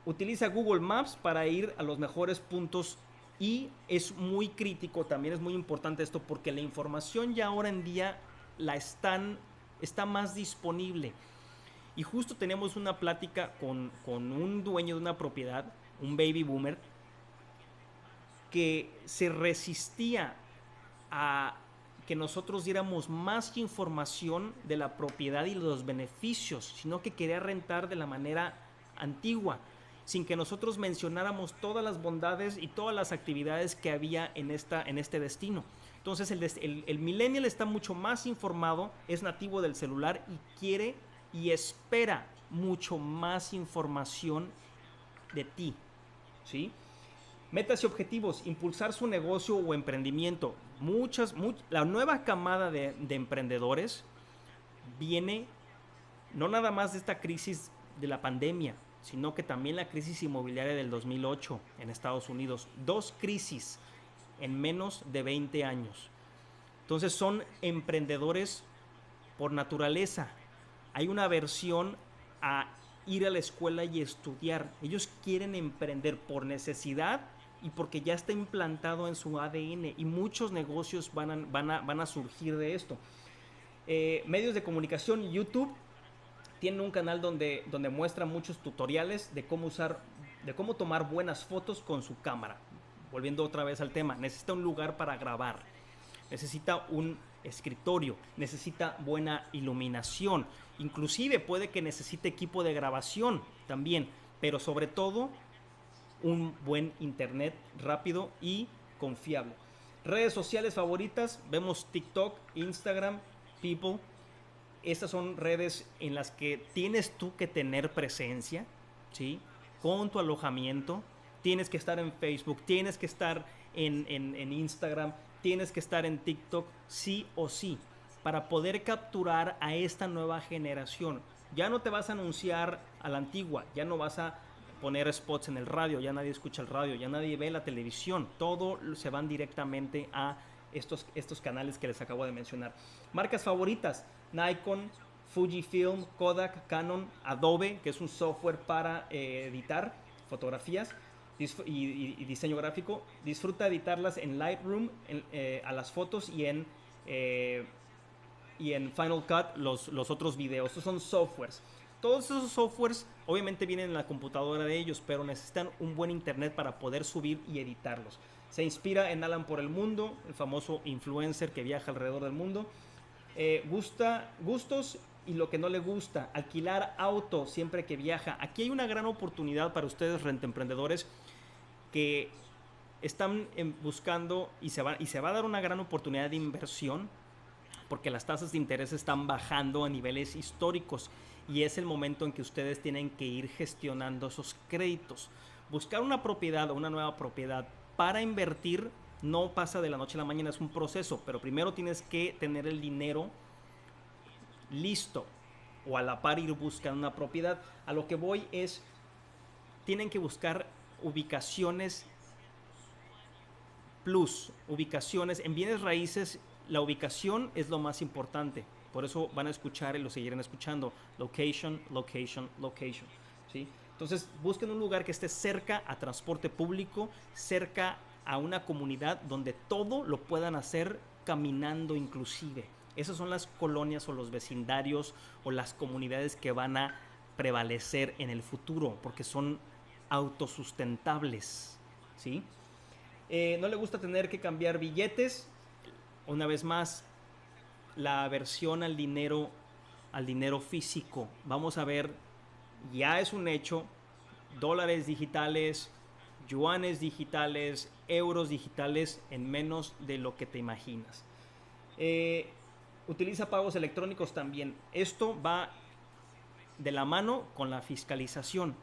Utiliza Google Maps para ir a los mejores puntos y es muy crítico, también es muy importante esto porque la información ya ahora en día está más disponible. Y justo tenemos una plática con un dueño de una propiedad, un baby boomer, que se resistía a que nosotros diéramos más información de la propiedad y los beneficios, sino que quería rentar de la manera antigua, sin que nosotros mencionáramos todas las bondades y todas las actividades que había en este destino. Entonces el millennial está mucho más informado, es nativo del celular y quiere y espera mucho más información de ti, ¿sí? Metas y objetivos, impulsar su negocio o emprendimiento. La nueva camada de emprendedores viene no nada más de esta crisis de la pandemia, sino que también la crisis inmobiliaria del 2008 en Estados Unidos. 2 crisis en menos de 20 años. Entonces son emprendedores por naturaleza. Hay una aversión a ir a la escuela y estudiar. Ellos quieren emprender por necesidad y porque ya está implantado en su ADN y muchos negocios van a surgir de esto. Medios de comunicación, YouTube tiene un canal donde muestra muchos tutoriales de cómo tomar buenas fotos con su cámara. Volviendo otra vez al tema, necesita un lugar para grabar, necesita un escritorio, necesita buena iluminación, inclusive puede que necesite equipo de grabación también, pero sobre todo un buen internet rápido y confiable. Redes sociales favoritas, vemos TikTok, Instagram, people. Estas son redes en las que tienes tú que tener presencia, ¿sí? Con tu alojamiento. Tienes que estar en Facebook, tienes que estar en Instagram, tienes que estar en TikTok, sí o sí, para poder capturar a esta nueva generación. Ya no te vas a anunciar a la antigua, ya no vas a poner spots en el radio, ya nadie escucha el radio, ya nadie ve la televisión, todo se van directamente a estos canales que les acabo de mencionar. Marcas favoritas: Nikon, Fujifilm, Kodak, Canon, Adobe, que es un software para editar fotografías y diseño gráfico. Disfruta editarlas en Lightroom, a las fotos, y en Final Cut los otros videos. Estos son softwares. Todos esos softwares obviamente vienen en la computadora de ellos, pero necesitan un buen internet para poder subir y editarlos. Se inspira en Alan por el mundo, el famoso influencer que viaja alrededor del mundo. Gustos y lo que no le gusta: alquilar auto siempre que viaja. Aquí hay una gran oportunidad para ustedes, rentemprendedores, que están buscando, y se va a dar una gran oportunidad de inversión, porque las tasas de interés están bajando a niveles históricos, y es el momento en que ustedes tienen que ir gestionando esos créditos. Buscar una propiedad o una nueva propiedad para invertir no pasa de la noche a la mañana, es un proceso, pero primero tienes que tener el dinero listo, o a la par ir buscando una propiedad. A lo que voy es, tienen que buscar ubicaciones plus, ubicaciones en bienes raíces. La ubicación es lo más importante, por eso van a escuchar y lo seguirán escuchando: location, location, location, ¿sí? Entonces busquen un lugar que esté cerca a transporte público, cerca a una comunidad donde todo lo puedan hacer caminando inclusive. Esas son las colonias o los vecindarios o las comunidades que van a prevalecer en el futuro, porque son autosustentables, ¿sí? No le gusta tener que cambiar billetes. Una vez más, la aversión al dinero físico. Vamos a ver, ya es un hecho: dólares digitales, yuanes digitales, euros digitales en menos de lo que te imaginas. Utiliza pagos electrónicos también. Esto va de la mano con la fiscalización.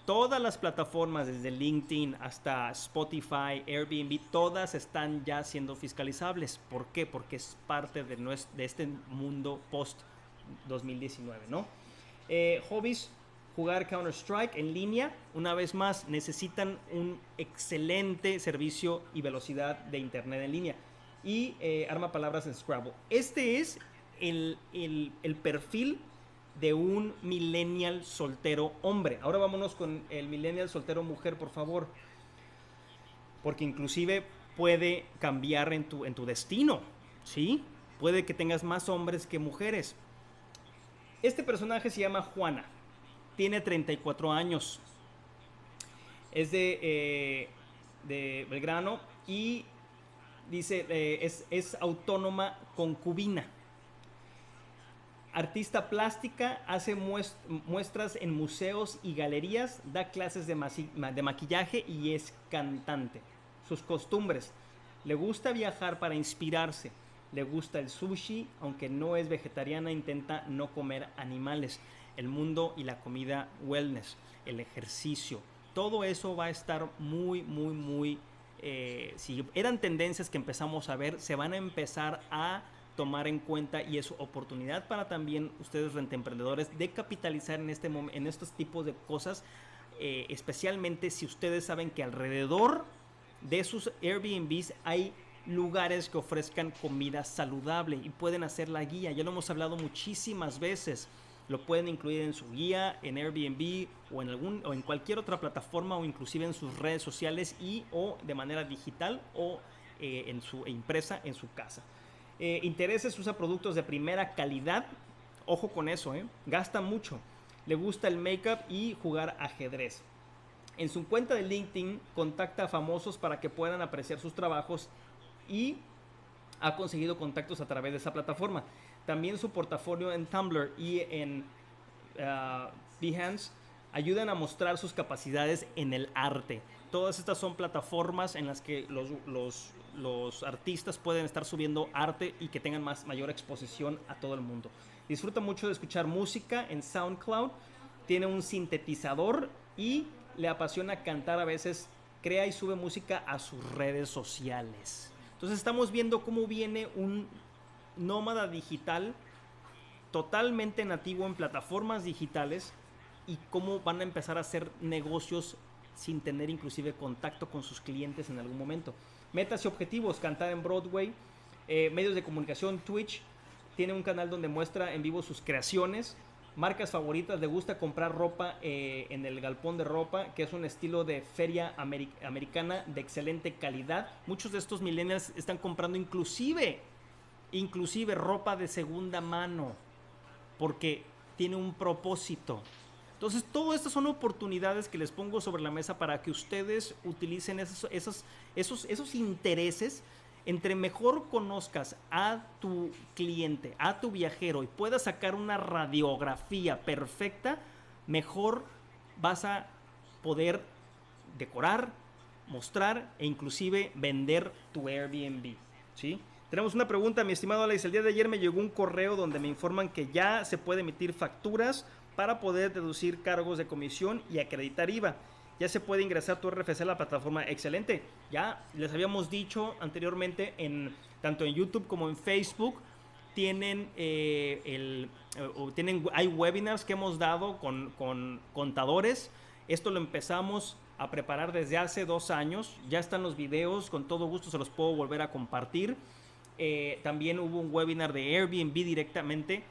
Todas las plataformas, desde LinkedIn hasta Spotify, Airbnb, todas están ya siendo fiscalizables. ¿Por qué? Porque es parte de este mundo post 2019, ¿no? Hobbies: jugar Counter-Strike en línea. Una vez más, necesitan un excelente servicio y velocidad de internet en línea. Y arma palabras en Scrabble. Este es el perfil de un millennial soltero hombre. Ahora vámonos con el millennial soltero mujer, por favor, porque inclusive puede cambiar en tu destino, ¿sí? Puede que tengas más hombres que mujeres. Este personaje se llama Juana, tiene 34 años, es de Belgrano, y dice, es autónoma concubina. Artista plástica, hace muestras en museos y galerías, da clases de maquillaje y es cantante. Sus costumbres: le gusta viajar para inspirarse, le gusta el sushi, aunque no es vegetariana, intenta no comer animales. El mundo y la comida wellness, el ejercicio, todo eso va a estar muy, muy, muy... si eran tendencias que empezamos a ver, se van a empezar a tomar en cuenta, y es oportunidad para también ustedes, rentemprendedores, de capitalizar en estos tipos de cosas, especialmente si ustedes saben que alrededor de sus Airbnbs hay lugares que ofrezcan comida saludable y pueden hacer la guía. Ya lo hemos hablado muchísimas veces. Lo pueden incluir en su guía, en Airbnb o en cualquier otra plataforma, o inclusive en sus redes sociales o de manera digital, o en su impresa en su casa. Intereses: usa productos de primera calidad. Ojo con eso, gasta mucho. Le gusta el make-up y jugar ajedrez. En su cuenta de LinkedIn contacta a famosos para que puedan apreciar sus trabajos, y ha conseguido contactos a través de esa plataforma. También su portafolio en Tumblr y en Behance ayudan a mostrar sus capacidades en el arte. Todas estas son plataformas en las que los artistas pueden estar subiendo arte y que tengan mayor exposición a todo el mundo. Disfruta mucho de escuchar música en SoundCloud, tiene un sintetizador y le apasiona cantar a veces, crea y sube música a sus redes sociales. Entonces estamos viendo cómo viene un nómada digital totalmente nativo en plataformas digitales y cómo van a empezar a hacer negocios sin tener inclusive contacto con sus clientes en algún momento. Metas y objetivos: cantar en Broadway, medios de comunicación, Twitch, tiene un canal donde muestra en vivo sus creaciones, marcas favoritas, le gusta comprar ropa en el galpón de ropa, que es un estilo de feria americana de excelente calidad. Muchos de estos millennials están comprando inclusive ropa de segunda mano, porque tiene un propósito. Entonces, todas estas son oportunidades que les pongo sobre la mesa para que ustedes utilicen esos intereses. Entre mejor conozcas a tu cliente, a tu viajero, y puedas sacar una radiografía perfecta, mejor vas a poder decorar, mostrar e inclusive vender tu Airbnb, ¿sí? Tenemos una pregunta, mi estimado Alex. El día de ayer me llegó un correo donde me informan que ya se puede emitir facturas para poder deducir cargos de comisión y acreditar IVA. Ya se puede ingresar tu RFC a la plataforma. Excelente. Ya les habíamos dicho anteriormente, tanto en YouTube como en Facebook, hay webinars que hemos dado con contadores. Esto lo empezamos a preparar desde hace 2 años. Ya están los videos, con todo gusto se los puedo volver a compartir. También hubo un webinar de Airbnb directamente,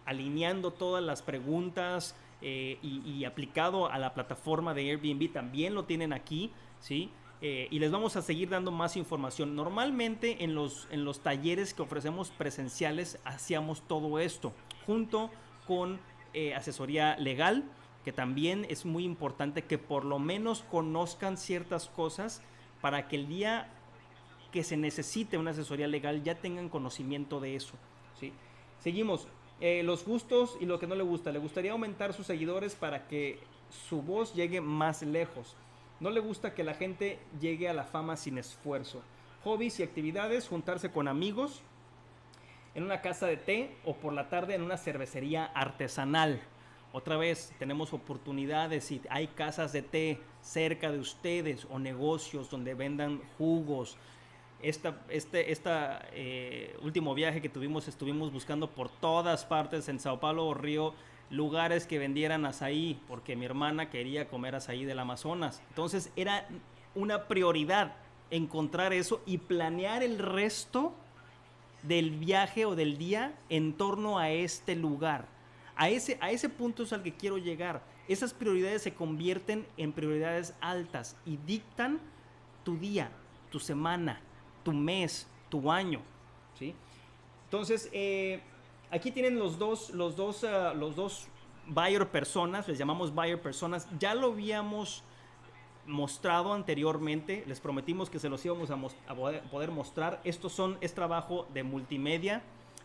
alineando todas las preguntas y aplicado a la plataforma de Airbnb. También lo tienen aquí, ¿sí? Y les vamos a seguir dando más información. Normalmente en los talleres que ofrecemos presenciales hacíamos todo esto junto con asesoría legal, que también es muy importante que por lo menos conozcan ciertas cosas para que el día que se necesite una asesoría legal ya tengan conocimiento de eso, ¿sí? Seguimos. Los gustos y lo que no le gusta. Le gustaría aumentar sus seguidores para que su voz llegue más lejos. No le gusta que la gente llegue a la fama sin esfuerzo. Hobbies y actividades: juntarse con amigos en una casa de té o por la tarde en una cervecería artesanal. Otra vez, tenemos oportunidades. Si hay casas de té cerca de ustedes o negocios donde vendan jugos. Último viaje que tuvimos, estuvimos buscando por todas partes en Sao Paulo o Río lugares que vendieran azaí, porque mi hermana quería comer azaí del Amazonas. Entonces era una prioridad encontrar eso y planear el resto del viaje o del día en torno a este lugar. A ese punto es al que quiero llegar. Esas prioridades se convierten en prioridades altas y dictan tu día, tu semana, tu mes, tu año, ¿sí? Entonces, aquí tienen los dos buyer personas, les llamamos buyer personas. Ya lo habíamos mostrado anteriormente, les prometimos que se los íbamos a poder mostrar. Es trabajo de multimedia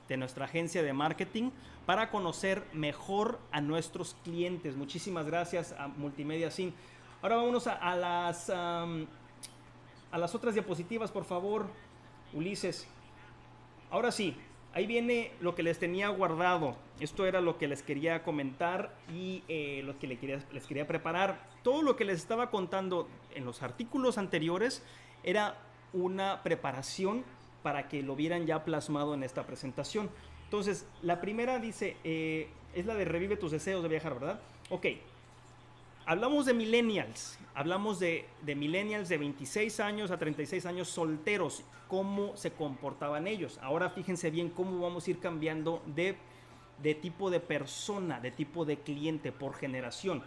de nuestra agencia de marketing para conocer mejor a nuestros clientes. Muchísimas gracias a Multimedia Sin. Ahora vámonos a las otras diapositivas, por favor, Ulises. Ahora sí, ahí viene lo que les tenía guardado. Esto era lo que les quería comentar y lo que les quería preparar. Todo lo que les estaba contando en los artículos anteriores era una preparación para que lo vieran ya plasmado en esta presentación. Entonces, la primera dice, es la de revive tus deseos de viajar, ¿verdad? Ok. Hablamos de millennials, de millennials de 26 años a 36 años solteros, cómo se comportaban ellos. Ahora fíjense bien cómo vamos a ir cambiando de tipo de persona, de tipo de cliente por generación.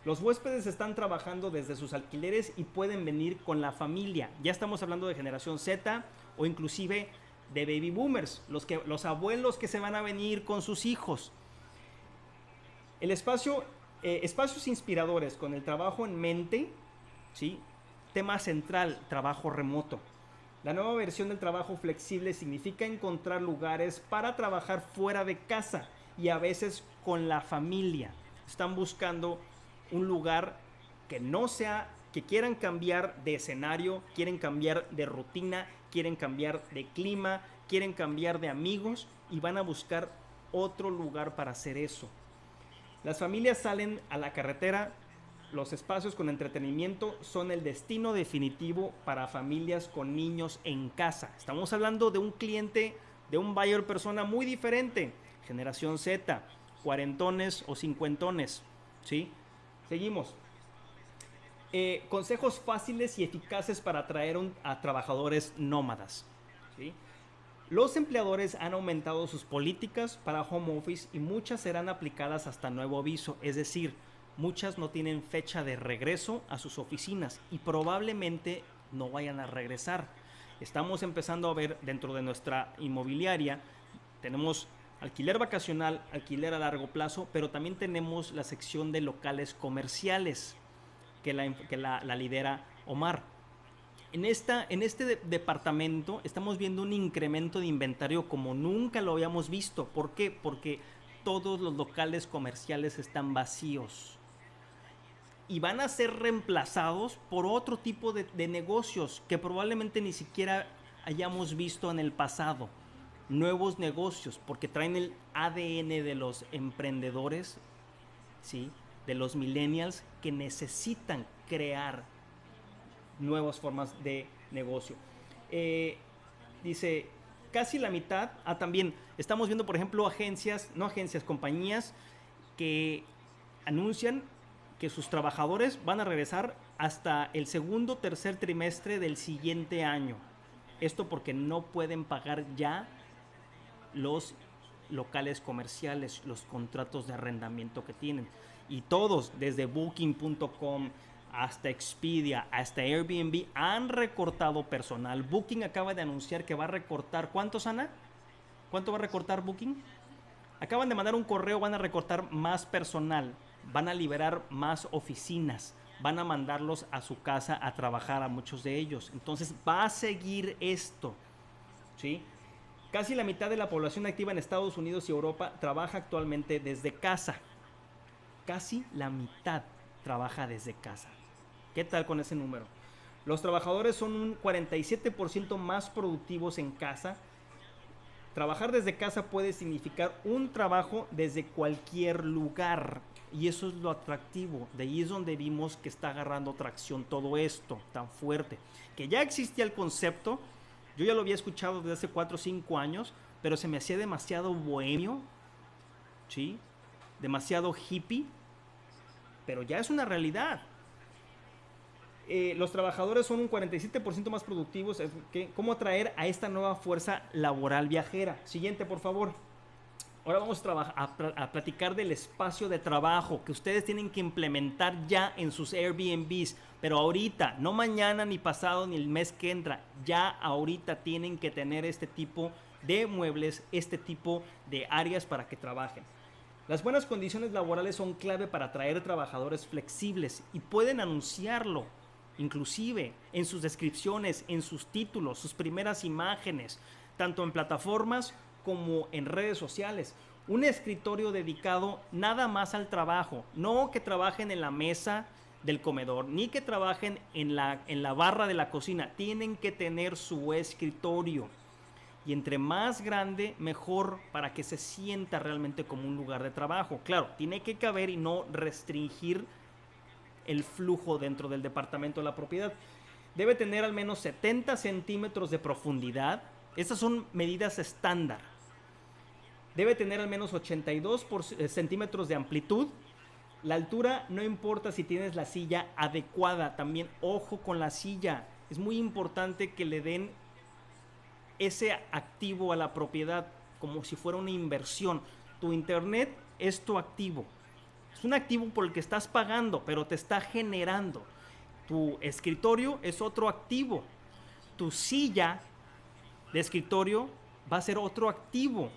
Los huéspedes están trabajando desde sus alquileres y pueden venir con la familia. Ya estamos hablando de generación Z o inclusive de baby boomers, los abuelos que se van a venir con sus hijos. El espacios inspiradores con el trabajo en mente, ¿sí? Tema central, trabajo remoto. La nueva versión del trabajo flexible significa encontrar lugares para trabajar fuera de casa y a veces con la familia. Están buscando un lugar que no sea, que quieran cambiar de escenario, quieren cambiar de rutina, quieren cambiar de clima, quieren cambiar de amigos y van a buscar otro lugar para hacer eso. Las familias salen a la carretera, los espacios con entretenimiento son el destino definitivo para familias con niños en casa. Estamos hablando de un cliente, de un buyer persona muy diferente, generación Z, cuarentones o cincuentones, ¿sí? Seguimos. Consejos fáciles y eficaces para atraer a trabajadores nómadas, ¿sí? Los empleadores han aumentado sus políticas para home office y muchas serán aplicadas hasta nuevo aviso, es decir, muchas no tienen fecha de regreso a sus oficinas y probablemente no vayan a regresar. Estamos empezando a ver dentro de nuestra inmobiliaria, tenemos alquiler vacacional, alquiler a largo plazo, pero también tenemos la sección de locales comerciales que la lidera Omar. En este departamento estamos viendo un incremento de inventario como nunca lo habíamos visto. ¿Por qué? Porque todos los locales comerciales están vacíos y van a ser reemplazados por otro tipo de negocios que probablemente ni siquiera hayamos visto en el pasado. Nuevos negocios, porque traen el ADN de los emprendedores, ¿sí? De los millennials que necesitan crear nuevas formas de negocio. Dice, casi la mitad, también estamos viendo, por ejemplo, compañías que anuncian que sus trabajadores van a regresar hasta el segundo o tercer trimestre del siguiente año. Esto porque no pueden pagar ya los locales comerciales, los contratos de arrendamiento que tienen. Y todos, desde Booking.com hasta Expedia, hasta Airbnb, han recortado personal. Booking acaba de anunciar que va a recortar, ¿cuántos, Ana? ¿Cuánto va a recortar Booking? Acaban de mandar un correo, van a recortar más personal, van a liberar más oficinas, van a mandarlos a su casa a trabajar a muchos de ellos. Entonces va a seguir esto, ¿sí? Casi la mitad de la población activa en Estados Unidos y Europa trabaja actualmente desde casa. Casi la mitad trabaja desde casa. ¿Qué tal con ese número? Los trabajadores son un 47% más productivos en casa. Trabajar desde casa puede significar un trabajo desde cualquier lugar. Y eso es lo atractivo. De ahí es donde vimos que está agarrando tracción todo esto tan fuerte. Que ya existía el concepto. Yo ya lo había escuchado desde hace 4 o 5 años, pero se me hacía demasiado bohemio, ¿sí? Demasiado hippie, pero ya es una realidad. Los trabajadores son un 47% más productivos. ¿Cómo atraer a esta nueva fuerza laboral viajera? Siguiente, por favor. Ahora vamos a platicar del espacio de trabajo que ustedes tienen que implementar ya en sus Airbnbs, pero ahorita, no mañana, ni pasado, ni el mes que entra, ya ahorita tienen que tener este tipo de muebles, este tipo de áreas para que trabajen. Las buenas condiciones laborales son clave para atraer trabajadores flexibles y pueden anunciarlo, inclusive en sus descripciones, en sus títulos, sus primeras imágenes, tanto en plataformas como en redes sociales. Un escritorio dedicado nada más al trabajo, no que trabajen en la mesa del comedor, ni que trabajen en la barra de la cocina. Tienen que tener su escritorio. Y entre más grande, mejor, para que se sienta realmente como un lugar de trabajo. Claro, tiene que caber y no restringir el flujo dentro del departamento de la propiedad. Debe tener al menos 70 centímetros de profundidad. Estas son medidas estándar. Debe tener al menos 82 centímetros de amplitud. La altura no importa si tienes la silla adecuada. También ojo con la silla. Es muy importante que le den ese activo a la propiedad como si fuera una inversión. Tu internet es tu activo. Es un activo por el que estás pagando, pero te está generando. Tu escritorio es otro activo. Tu silla de escritorio va a ser otro activo.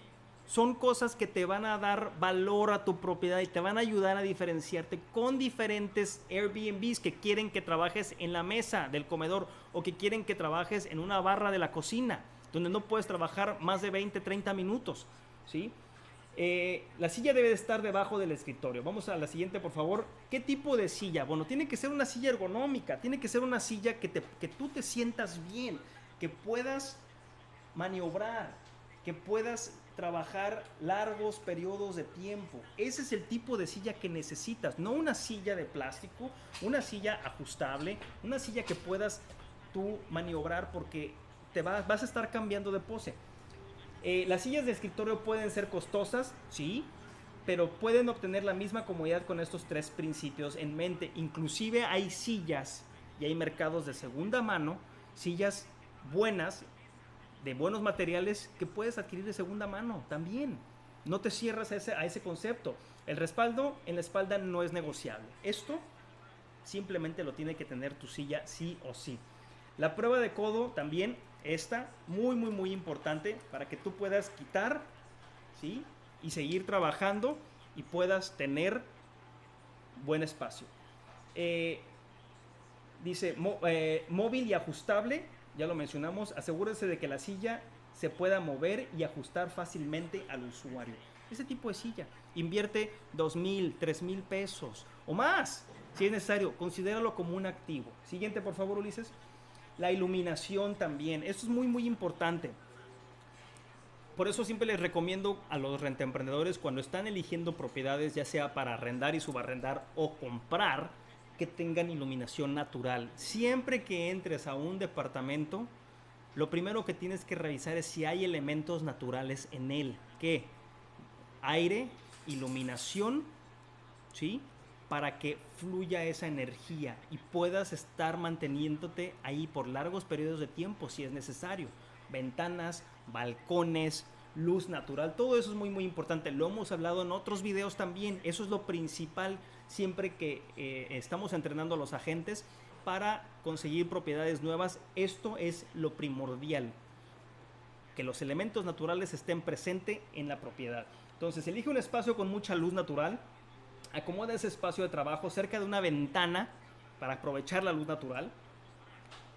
Son cosas que te van a dar valor a tu propiedad y te van a ayudar a diferenciarte con diferentes Airbnbs que quieren que trabajes en la mesa del comedor o que quieren que trabajes en una barra de la cocina, donde no puedes trabajar más de 20, 30 minutos, ¿sí? La silla debe de estar debajo del escritorio. Vamos a la siguiente, por favor. ¿Qué tipo de silla? Bueno, tiene que ser una silla ergonómica. Tiene que ser una silla que tú te sientas bien, que puedas maniobrar, que puedas trabajar largos periodos de tiempo. Ese es el tipo de silla que necesitas, no una silla de plástico, una silla ajustable, una silla que puedas tú maniobrar porque vas a estar cambiando de pose. Las sillas de escritorio pueden ser costosas, sí, pero pueden obtener la misma comodidad con estos tres principios en mente. Inclusive hay sillas y hay mercados de segunda mano, sillas buenas, de buenos materiales que puedes adquirir de segunda mano también. No te cierras a ese concepto. El respaldo en la espalda no es negociable. Esto simplemente lo tiene que tener tu silla sí o sí. La prueba de codo también, esta, muy importante para que tú puedas quitar, ¿sí? Y seguir trabajando y puedas tener buen espacio. Dice, móvil y ajustable, ya lo mencionamos, asegúrese de que la silla se pueda mover y ajustar fácilmente al usuario. Ese tipo de silla, invierte 2,000, 3,000 pesos o más, si es necesario, considéralo como un activo. Siguiente, por favor, Ulises. La iluminación también, esto es muy importante. Por eso siempre les recomiendo a los rentemprendedores cuando están eligiendo propiedades, ya sea para arrendar y subarrendar o comprar, que tengan iluminación natural. Siempre que entres a un departamento, lo primero que tienes que revisar es si hay elementos naturales en él. ¿Qué? Aire, iluminación, ¿sí? Para que fluya esa energía y puedas estar manteniéndote ahí por largos periodos de tiempo si es necesario. Ventanas, balcones, luz natural, todo eso es muy importante. Lo hemos hablado en otros videos también. Eso es lo principal siempre que estamos entrenando a los agentes para conseguir propiedades nuevas. Esto es lo primordial, que los elementos naturales estén presentes en la propiedad. Entonces, elige un espacio con mucha luz natural. Acomoda ese espacio de trabajo cerca de una ventana para aprovechar la luz natural.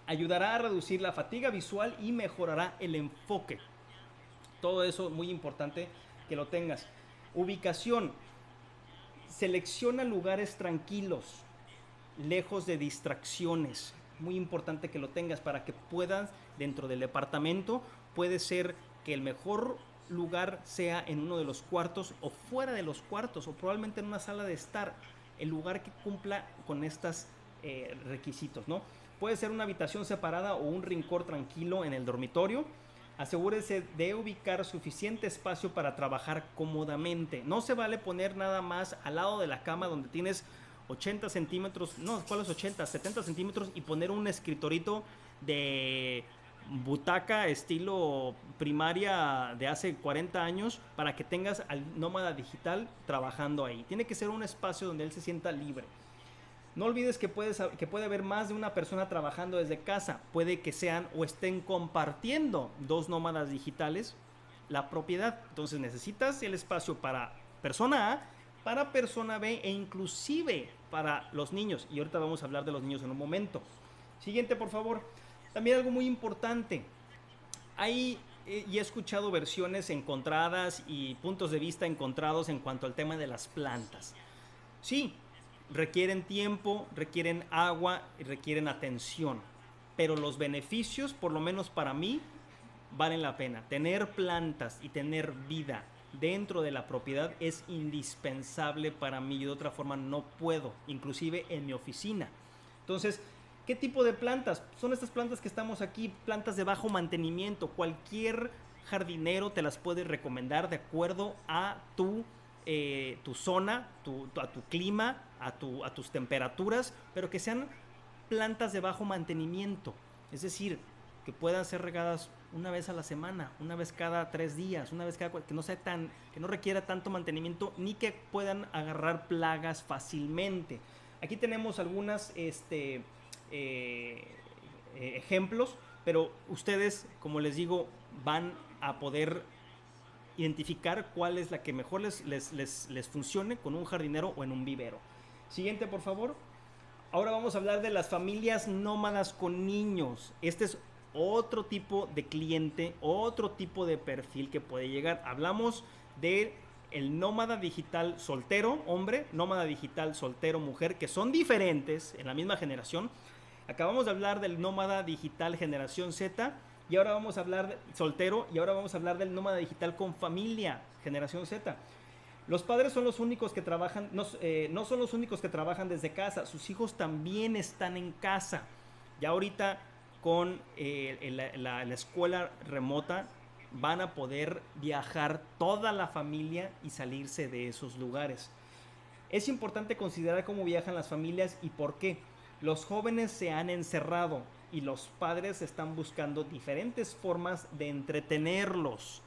Ayudará a reducir la fatiga visual y mejorará el enfoque. Todo eso muy importante que lo tengas. Ubicación. Selecciona lugares tranquilos, lejos de distracciones. Muy importante que lo tengas para que puedas, dentro del departamento, puede ser que el mejor lugar sea en uno de los cuartos o fuera de los cuartos o probablemente en una sala de estar, el lugar que cumpla con estos requisitos, ¿no? Puede ser una habitación separada o un rincón tranquilo en el dormitorio. Asegúrese de ubicar suficiente espacio para trabajar cómodamente. No se vale poner nada más al lado de la cama donde tienes 80 centímetros, no, ¿cuáles 80? 70 centímetros y poner un escritorito de butaca estilo primaria de hace 40 años para que tengas al nómada digital trabajando ahí. Tiene que ser un espacio donde él se sienta libre. No olvides que puede haber más de una persona trabajando desde casa. Puede que sean o estén compartiendo dos nómadas digitales la propiedad. Entonces necesitas el espacio para persona A, para persona B e inclusive para los niños. Y ahorita vamos a hablar de los niños en un momento. Siguiente, por favor. También algo muy importante. Hay y he escuchado versiones encontradas y puntos de vista encontrados en cuanto al tema de las plantas. Sí, requieren tiempo, requieren agua y requieren atención, pero los beneficios, por lo menos para mí, valen la pena. Tener plantas y tener vida dentro de la propiedad es indispensable para mí. Yo de otra forma no puedo, inclusive en mi oficina. Entonces, ¿qué tipo de plantas? Son estas plantas que estamos aquí, plantas de bajo mantenimiento. Cualquier jardinero te las puede recomendar de acuerdo a tu zona, a tu clima, a tus temperaturas, pero que sean plantas de bajo mantenimiento. Es decir, que puedan ser regadas una vez a la semana, una vez cada 3 días, una vez cada, que no requiera tanto mantenimiento ni que puedan agarrar plagas fácilmente. Aquí tenemos algunas ejemplos, pero ustedes, como les digo, van a poder identificar cuál es la que mejor les funcione con un jardinero o en un vivero. Siguiente, por favor. Ahora vamos a hablar de las familias nómadas con niños. Este es otro tipo de cliente, otro tipo de perfil que puede llegar. Hablamos de el nómada digital soltero, hombre, nómada digital soltero, mujer, que son diferentes en la misma generación. Acabamos de hablar del nómada digital generación Z y ahora vamos a hablar de soltero y ahora vamos a hablar del nómada digital con familia, generación Z. Los padres son los únicos que trabajan, no son los únicos que trabajan desde casa, sus hijos también están en casa. Ya ahorita con la escuela remota van a poder viajar toda la familia y salirse de esos lugares. Es importante considerar cómo viajan las familias y por qué. Los jóvenes se han encerrado y los padres están buscando diferentes formas de entretenerlos.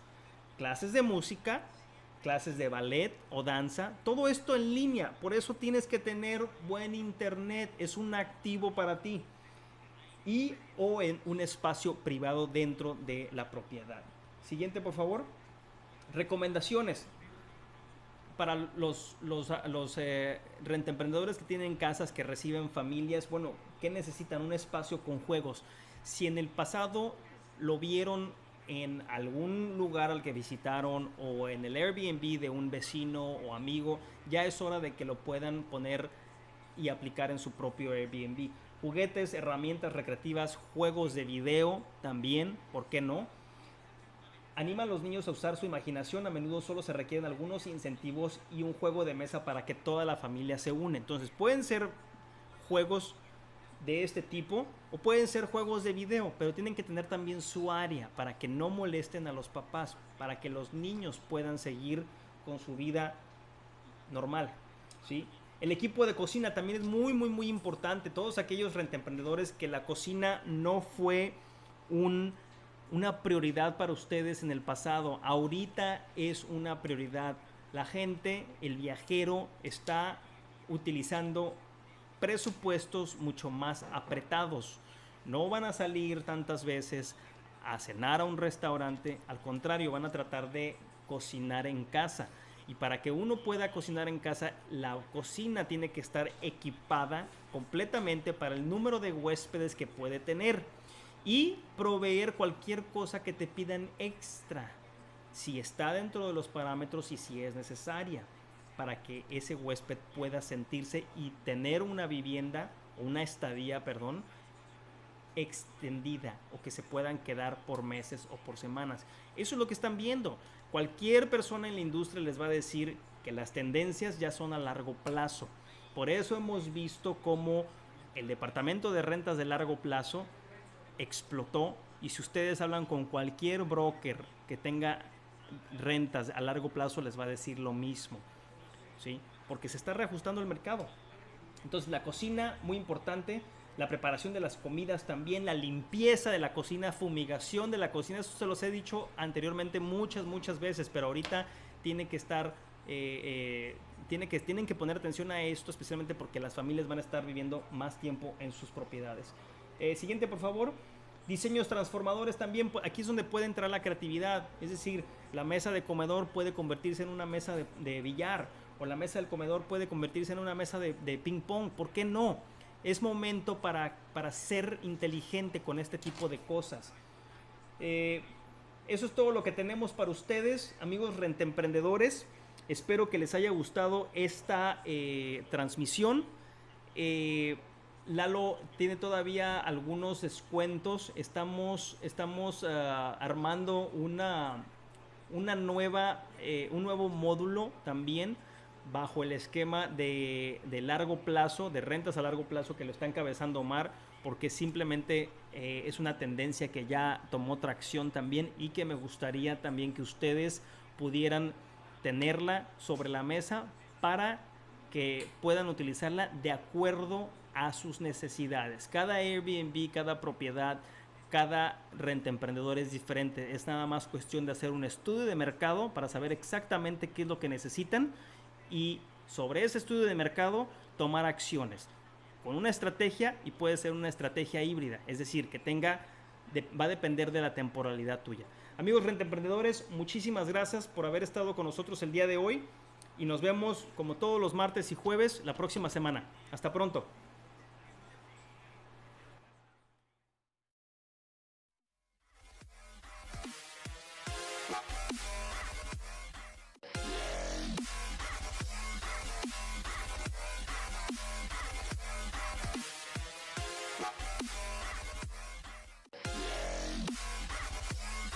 Clases de música, clases de ballet o danza, todo esto en línea. Por eso tienes que tener buen internet, es un activo para ti. Y o en un espacio privado dentro de la propiedad. Siguiente, por favor. Recomendaciones para los rentemprendedores que tienen casas, que reciben familias. Bueno, ¿qué necesitan? Un espacio con juegos. Si en el pasado lo vieron en algún lugar al que visitaron o en el Airbnb de un vecino o amigo, ya es hora de que lo puedan poner y aplicar en su propio Airbnb. Juguetes, herramientas recreativas, juegos de video también, ¿por qué no? Anima a los niños a usar su imaginación, a menudo solo se requieren algunos incentivos y un juego de mesa para que toda la familia se une. Entonces pueden ser juegos de este tipo o pueden ser juegos de video, pero tienen que tener también su área para que no molesten a los papás, para que los niños puedan seguir con su vida normal, ¿sí? El equipo de cocina también es muy importante. Todos aquellos rentemprendedores que la cocina no fue una prioridad para ustedes en el pasado, ahorita es una prioridad. La gente, el viajero, está utilizando presupuestos mucho más apretados. No van a salir tantas veces a cenar a un restaurante, al contrario, van a tratar de cocinar en casa. Y para que uno pueda cocinar en casa, la cocina tiene que estar equipada completamente para el número de huéspedes que puede tener y proveer cualquier cosa que te pidan extra, si está dentro de los parámetros y si es necesaria, para que ese huésped pueda sentirse y tener una vivienda, una estadía, perdón, extendida o que se puedan quedar por meses o por semanas. Eso es lo que están viendo. Cualquier persona en la industria les va a decir que las tendencias ya son a largo plazo. Por eso hemos visto cómo el departamento de rentas de largo plazo explotó, y si ustedes hablan con cualquier broker que tenga rentas a largo plazo les va a decir lo mismo, ¿sí? Porque se está reajustando el mercado. Entonces la cocina, muy importante. La preparación de las comidas también, la limpieza de la cocina, fumigación de la cocina, eso se los he dicho anteriormente muchas veces, pero ahorita tiene que estar, tienen que poner atención a esto, especialmente porque las familias van a estar viviendo más tiempo en sus propiedades. Siguiente, por favor. Diseños transformadores también, aquí es donde puede entrar la creatividad, es decir, la mesa de comedor puede convertirse en una mesa de billar, o la mesa del comedor puede convertirse en una mesa de ping pong, ¿por qué no? Es momento para ser inteligente con este tipo de cosas. Eso es todo lo que tenemos para ustedes, amigos rentemprendedores. Espero que les haya gustado esta transmisión. Lalo tiene todavía algunos descuentos. Estamos armando un nuevo módulo también, bajo el esquema de largo plazo, de rentas a largo plazo, que lo está encabezando Omar, porque simplemente es una tendencia que ya tomó tracción también y que me gustaría también que ustedes pudieran tenerla sobre la mesa para que puedan utilizarla de acuerdo a sus necesidades. Cada Airbnb, cada propiedad, cada rentemprendedor es diferente. Es nada más cuestión de hacer un estudio de mercado para saber exactamente qué es lo que necesitan y sobre ese estudio de mercado tomar acciones con una estrategia, y puede ser una estrategia híbrida, es decir, que va a depender de la temporalidad tuya. Amigos rentemprendedores, muchísimas gracias por haber estado con nosotros el día de hoy y nos vemos como todos los martes y jueves la próxima semana. Hasta pronto.